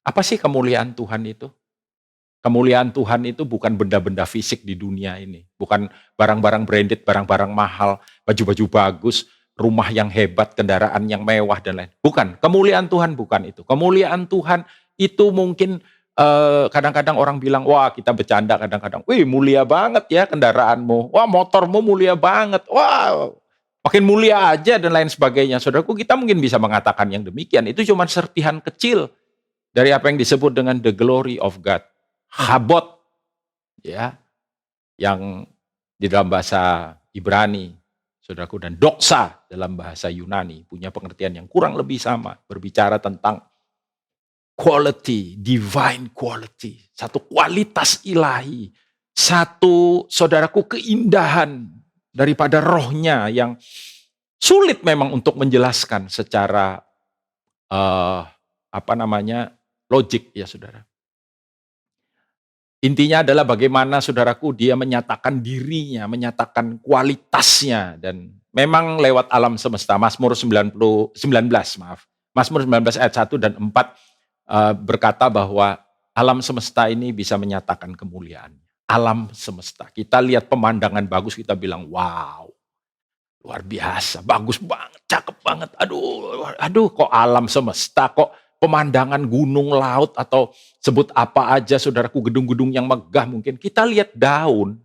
Apa sih kemuliaan Tuhan itu? Kemuliaan Tuhan itu bukan benda-benda fisik di dunia ini. Bukan barang-barang branded, barang-barang mahal, baju-baju bagus, rumah yang hebat, kendaraan yang mewah, dan lain. Bukan, kemuliaan Tuhan bukan itu. Kemuliaan Tuhan itu mungkin kadang-kadang orang bilang, wah, kita bercanda kadang-kadang, wih, mulia banget ya kendaraanmu, wah, motormu mulia banget, wah, makin mulia aja, dan lain sebagainya. Saudaraku, kita mungkin bisa mengatakan yang demikian. Itu cuma serpihan kecil dari apa yang disebut dengan the glory of God. Habot, ya, yang di dalam bahasa Ibrani, saudaraku, dan doksa dalam bahasa Yunani punya pengertian yang kurang lebih sama, berbicara tentang quality, divine quality, satu kualitas ilahi, satu, saudaraku, keindahan daripada rohnya yang sulit memang untuk menjelaskan secara logik, ya saudara. Intinya adalah bagaimana, saudaraku, Dia menyatakan dirinya, menyatakan kualitasnya, dan memang lewat alam semesta. Mazmur 19 ayat 1 dan 4 berkata bahwa alam semesta ini bisa menyatakan kemuliaan. Alam semesta. Kita lihat pemandangan bagus, kita bilang, wow, luar biasa, bagus banget, cakep banget. Aduh, kok alam semesta, kok pemandangan gunung, laut, atau sebut apa aja, saudaraku, gedung-gedung yang megah mungkin. Kita lihat daun.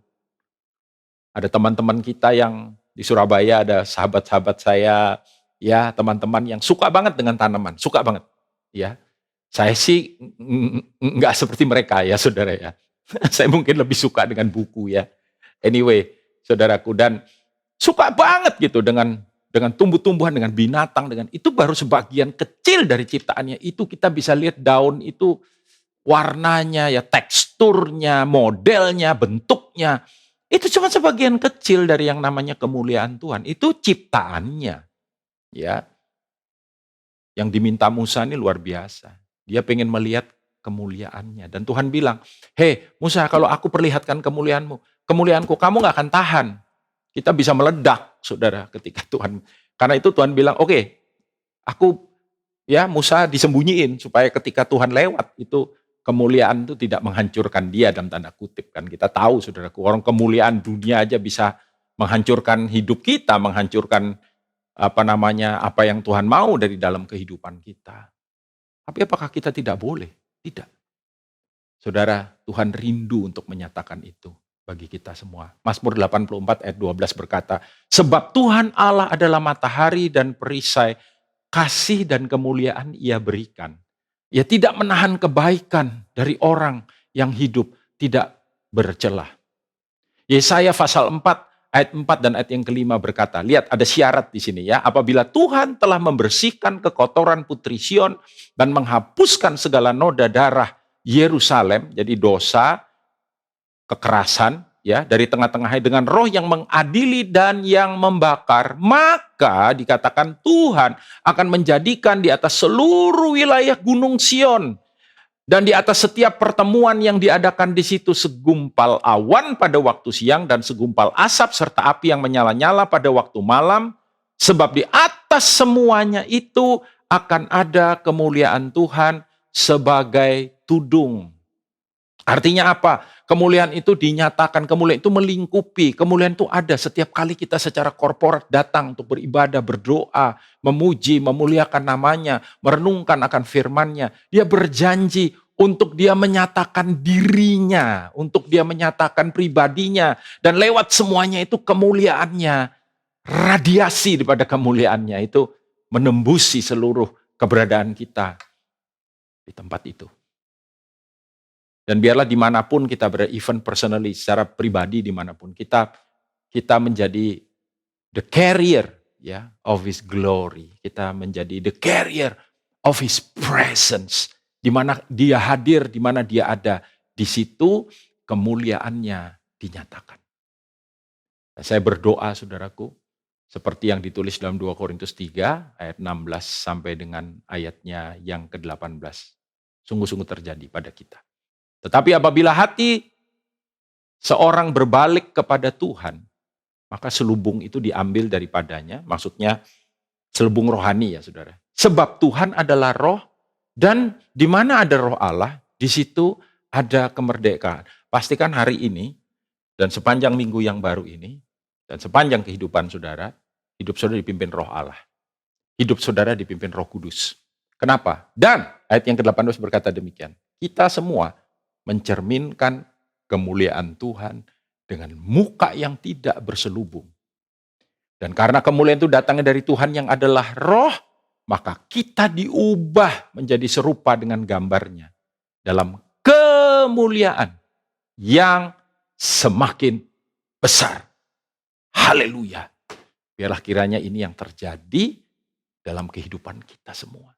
Ada teman-teman kita yang di Surabaya, ada sahabat-sahabat saya, ya, teman-teman yang suka banget dengan tanaman, suka banget. Ya, saya sih nggak seperti mereka, ya saudara ya. Saya mungkin lebih suka dengan buku ya. Anyway, saudaraku, dan suka banget gitu dengan tumbuh-tumbuhan, dengan binatang, dengan itu baru sebagian kecil dari ciptaannya. Itu kita bisa lihat daun itu warnanya, ya teksturnya, modelnya, bentuknya. Itu cuma sebagian kecil dari yang namanya kemuliaan Tuhan. Itu ciptaannya. Ya. Yang diminta Musa ini luar biasa. Dia pengen melihat kemuliaannya. Dan Tuhan bilang, "Hei Musa, kalau aku perlihatkan kemuliaanku, kamu gak akan tahan." Kita bisa meledak, saudara, ketika Tuhan. Karena itu Tuhan bilang, "Oke, aku ya Musa disembunyiin supaya ketika Tuhan lewat itu kemuliaan itu tidak menghancurkan dia dalam tanda kutip." Kan kita tahu, saudaraku, orang kemuliaan dunia aja bisa menghancurkan hidup kita, menghancurkan apa yang Tuhan mau dari dalam kehidupan kita. Tapi apakah kita tidak boleh? Tidak. Saudara, Tuhan rindu untuk menyatakan itu bagi kita semua. Mazmur 84 ayat 12 berkata, "Sebab Tuhan Allah adalah matahari dan perisai, kasih dan kemuliaan Ia berikan. Ia tidak menahan kebaikan dari orang yang hidup tidak bercelah." Yesaya pasal 4 ayat 4 dan ayat yang kelima berkata, lihat ada syarat di sini ya, "Apabila Tuhan telah membersihkan kekotoran putri Sion dan menghapuskan segala noda darah Yerusalem," jadi dosa, kekerasan ya dari tengah-tengahnya, "dengan roh yang mengadili dan yang membakar, maka dikatakan Tuhan akan menjadikan di atas seluruh wilayah gunung Sion dan di atas setiap pertemuan yang diadakan di situ segumpal awan pada waktu siang dan segumpal asap serta api yang menyala-nyala pada waktu malam, sebab di atas semuanya itu akan ada kemuliaan Tuhan sebagai tudung." Artinya apa? Kemuliaan itu dinyatakan, kemuliaan itu melingkupi, kemuliaan itu ada setiap kali kita secara korporat datang untuk beribadah, berdoa, memuji, memuliakan namanya, merenungkan akan firman-Nya. Dia berjanji untuk dia menyatakan dirinya, untuk dia menyatakan pribadinya, dan lewat semuanya itu kemuliaannya, radiasi daripada kemuliaannya itu menembusi seluruh keberadaan kita di tempat itu. Dan biarlah dimanapun kita berada, even personally, secara pribadi dimanapun, kita menjadi the carrier ya of His glory. Kita menjadi the carrier of His presence. Di mana Dia hadir, di mana Dia ada, di situ kemuliaannya dinyatakan. Nah, saya berdoa, saudaraku, seperti yang ditulis dalam 2 Korintus 3 ayat 16 sampai dengan ayatnya yang ke-18. Sungguh-sungguh terjadi pada kita. Tetapi apabila hati seorang berbalik kepada Tuhan, maka selubung itu diambil daripadanya, maksudnya selubung rohani ya saudara. Sebab Tuhan adalah roh, dan di mana ada roh Allah, di situ ada kemerdekaan. Pastikan hari ini, dan sepanjang minggu yang baru ini, dan sepanjang kehidupan saudara, hidup saudara dipimpin roh Allah. Hidup saudara dipimpin Roh Kudus. Kenapa? Dan ayat yang ke-18 berkata demikian, kita semua mencerminkan kemuliaan Tuhan dengan muka yang tidak berselubung. Dan karena kemuliaan itu datangnya dari Tuhan yang adalah roh, maka kita diubah menjadi serupa dengan gambarnya dalam kemuliaan yang semakin besar. Haleluya. Biarlah kiranya ini yang terjadi dalam kehidupan kita semua.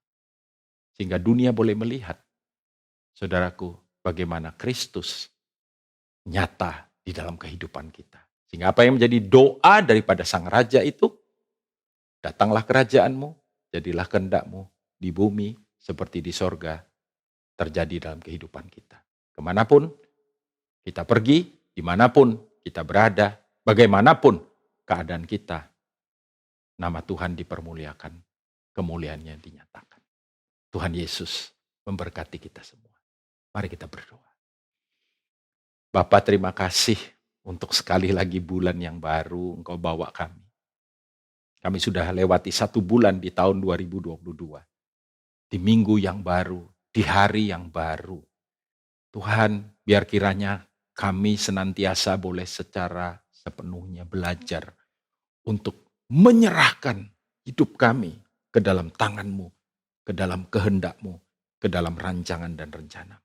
Sehingga dunia boleh melihat, saudaraku, bagaimana Kristus nyata di dalam kehidupan kita. Sehingga apa yang menjadi doa daripada Sang Raja itu, datanglah kerajaanmu, jadilah kehendakmu di bumi seperti di sorga, terjadi dalam kehidupan kita. Kemanapun kita pergi, dimanapun kita berada, bagaimanapun keadaan kita, nama Tuhan dipermuliakan, kemuliaannya dinyatakan. Tuhan Yesus memberkati kita semua. Mari kita berdoa. Bapa, terima kasih untuk sekali lagi bulan yang baru Engkau bawa kami. Kami sudah lewati 1 bulan di tahun 2022. Di minggu yang baru, di hari yang baru. Tuhan, biar kiranya kami senantiasa boleh secara sepenuhnya belajar untuk menyerahkan hidup kami ke dalam tangan-Mu, ke dalam kehendak-Mu, ke dalam rancangan dan rencana.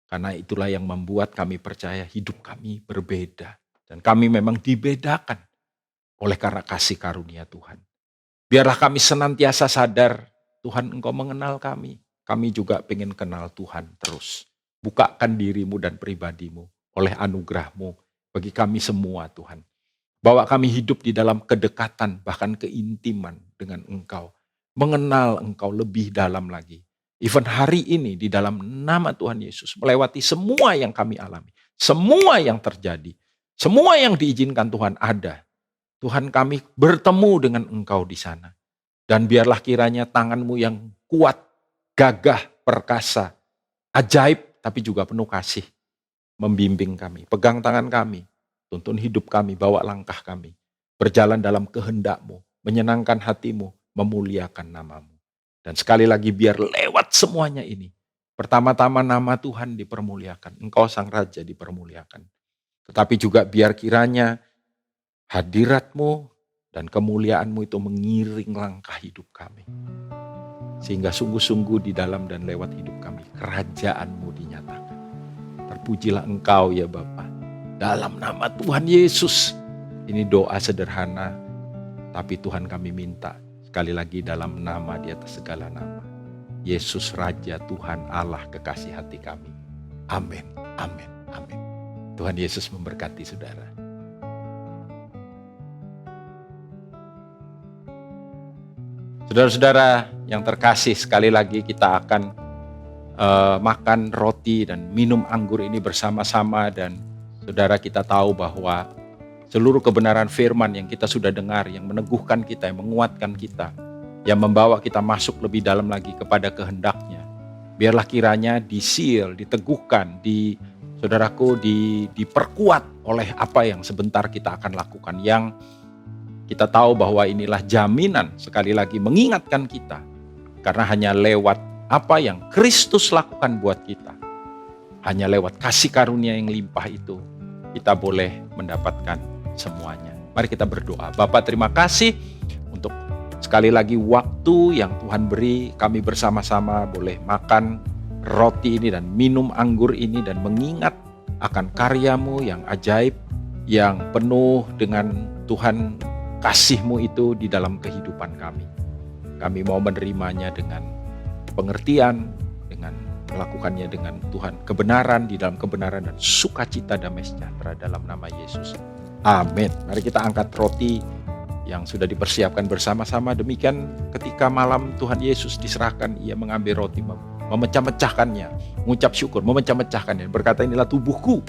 Karena itulah yang membuat kami percaya hidup kami berbeda. Dan kami memang dibedakan oleh karena kasih karunia Tuhan. Biarlah kami senantiasa sadar, Tuhan Engkau mengenal kami. Kami juga pengen kenal Tuhan terus. Bukakan dirimu dan pribadimu oleh anugerah-Mu bagi kami semua Tuhan. Bawa kami hidup di dalam kedekatan, bahkan keintiman dengan Engkau. Mengenal Engkau lebih dalam lagi. Even hari ini di dalam nama Tuhan Yesus, melewati semua yang kami alami. Semua yang terjadi. Semua yang diizinkan Tuhan ada. Tuhan, kami bertemu dengan Engkau di sana. Dan biarlah kiranya tangan-Mu yang kuat, gagah, perkasa, ajaib, tapi juga penuh kasih, membimbing kami. Pegang tangan kami, tuntun hidup kami, bawa langkah kami. Berjalan dalam kehendak-Mu, menyenangkan hati-Mu, memuliakan nama-Mu. Dan sekali lagi biar lewat semuanya ini. Pertama-tama nama Tuhan dipermuliakan. Engkau Sang Raja dipermuliakan. Tetapi juga biar kiranya hadirat-Mu dan kemuliaan-Mu itu mengiring langkah hidup kami. Sehingga sungguh-sungguh di dalam dan lewat hidup kami, kerajaan-Mu dinyatakan. Terpujilah Engkau ya Bapa. Dalam nama Tuhan Yesus. Ini doa sederhana, tapi Tuhan kami minta. Sekali lagi dalam nama di atas segala nama. Yesus Raja Tuhan Allah kekasih hati kami. Amin, amin, amin. Tuhan Yesus memberkati saudara. Saudara-saudara yang terkasih, sekali lagi kita akan makan roti dan minum anggur ini bersama-sama. Dan saudara, kita tahu bahwa seluruh kebenaran firman yang kita sudah dengar, yang meneguhkan kita, yang menguatkan kita, yang membawa kita masuk lebih dalam lagi kepada kehendak-Nya. Biarlah kiranya di-seal, diteguhkan, saudaraku, diperkuat oleh apa yang sebentar kita akan lakukan. Yang kita tahu bahwa inilah jaminan, sekali lagi mengingatkan kita. Karena hanya lewat apa yang Kristus lakukan buat kita, hanya lewat kasih karunia yang limpah itu, kita boleh mendapatkan semuanya. Mari kita berdoa. Bapa, terima kasih untuk sekali lagi waktu yang Tuhan beri, kami bersama-sama boleh makan roti ini dan minum anggur ini dan mengingat akan karya-Mu yang ajaib, yang penuh dengan Tuhan kasih-Mu itu di dalam kehidupan kami. Kami mau menerimanya dengan pengertian, dengan melakukannya dengan Tuhan, kebenaran di dalam kebenaran dan sukacita damai sejahtera dalam nama Yesus. Amin. Mari kita angkat roti yang sudah dipersiapkan bersama-sama. Demikian ketika malam Tuhan Yesus diserahkan, Ia mengambil roti, memecah-mecahkannya, mengucap syukur, memecah-mecahkannya. Berkata, inilah tubuhku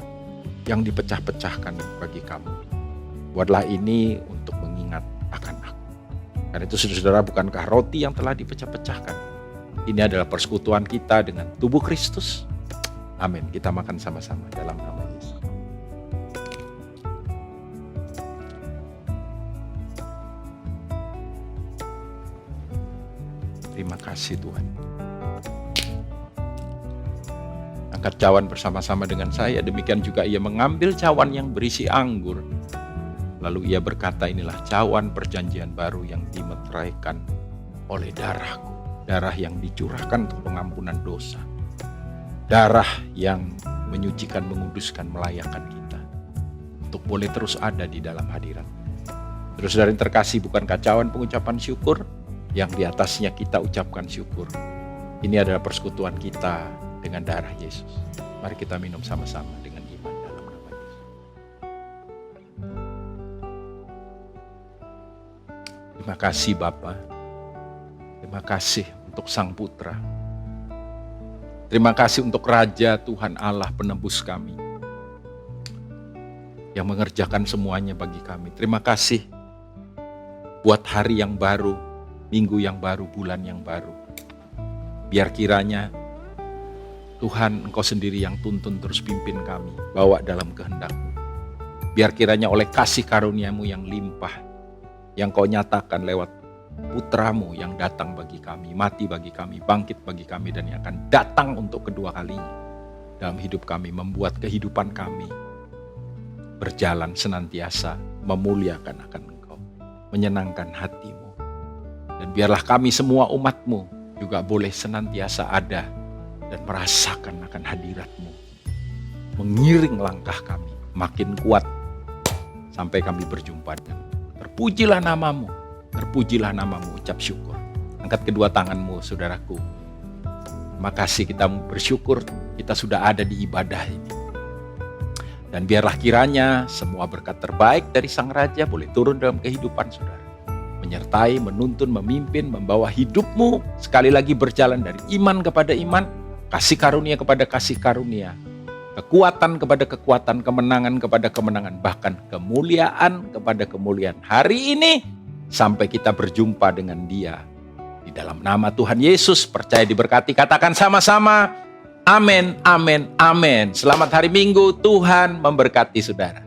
yang dipecah-pecahkan bagi kamu. Buatlah ini untuk mengingat akan aku. Karena itu saudara, bukankah roti yang telah dipecah-pecahkan? Ini adalah persekutuan kita dengan tubuh Kristus. Amin. Kita makan sama-sama dalam nama Yesus. Terima kasih Tuhan. Angkat cawan bersama-sama dengan saya. Demikian juga Ia mengambil cawan yang berisi anggur. Lalu Ia berkata, inilah cawan perjanjian baru yang dimeteraikan oleh darahku. Darah yang dicurahkan untuk pengampunan dosa. Darah yang menyucikan, menguduskan, melayakkan kita. Untuk boleh terus ada di dalam hadirat. Saudara-saudara yang terkasih, bukankah cawan pengucapan syukur? Yang di atasnya kita ucapkan syukur. Ini adalah persekutuan kita dengan darah Yesus. Mari kita minum sama-sama dengan iman dalam nama Yesus. Terima kasih Bapa. Terima kasih untuk Sang Putra. Terima kasih untuk Raja Tuhan Allah penebus kami. Yang mengerjakan semuanya bagi kami. Terima kasih buat hari yang baru, minggu yang baru, bulan yang baru. Biar kiranya Tuhan, Engkau sendiri yang tuntun terus pimpin kami, bawa dalam kehendak-Mu. Biar kiranya oleh kasih karunia-Mu yang limpah, yang Kau nyatakan lewat Putra-Mu yang datang bagi kami, mati bagi kami, bangkit bagi kami, dan yang akan datang untuk kedua kalinya dalam hidup kami, membuat kehidupan kami berjalan senantiasa memuliakan akan Engkau, menyenangkan hati-Mu. Dan biarlah kami semua umat-Mu juga boleh senantiasa ada dan merasakan akan hadirat-Mu mengiring langkah kami makin kuat sampai kami berjumpa dengan. Terpujilah namamu, terpujilah namamu, ucap syukur. Angkat kedua tanganmu, saudaraku. Terima kasih, kita bersyukur kita sudah ada di ibadah ini. Dan biarlah kiranya semua berkat terbaik dari Sang Raja boleh turun dalam kehidupan saudara. Menyertai, menuntun, memimpin, membawa hidupmu sekali lagi berjalan dari iman kepada iman, kasih karunia kepada kasih karunia, kekuatan kepada kekuatan, kemenangan kepada kemenangan, bahkan kemuliaan kepada kemuliaan hari ini sampai kita berjumpa dengan Dia. Di dalam nama Tuhan Yesus, percaya diberkati, katakan sama-sama, amin, amin, amin. Selamat hari Minggu, Tuhan memberkati saudara.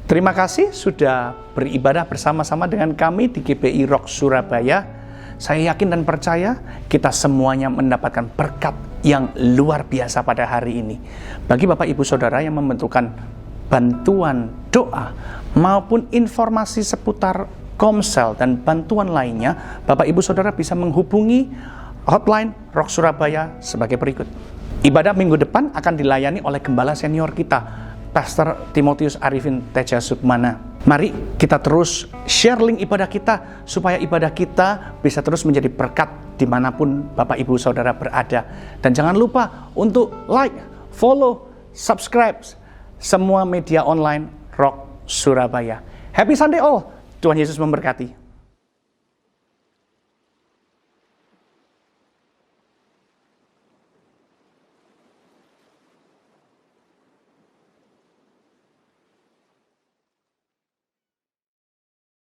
Terima kasih sudah beribadah bersama-sama dengan kami di GBI Rock Surabaya. Saya yakin dan percaya kita semuanya mendapatkan berkat yang luar biasa pada hari ini. Bagi Bapak Ibu Saudara yang membutuhkan bantuan doa maupun informasi seputar Komsel dan bantuan lainnya, Bapak Ibu Saudara bisa menghubungi hotline Rock Surabaya sebagai berikut. Ibadah minggu depan akan dilayani oleh gembala senior kita, Pastor Timotius Arifin Teja Sukmana. Mari kita terus share link ibadah kita supaya ibadah kita bisa terus menjadi berkat dimanapun Bapak Ibu Saudara berada. Dan jangan lupa untuk like, follow, subscribe semua media online Rock Surabaya. Happy Sunday all. Tuhan Yesus memberkati.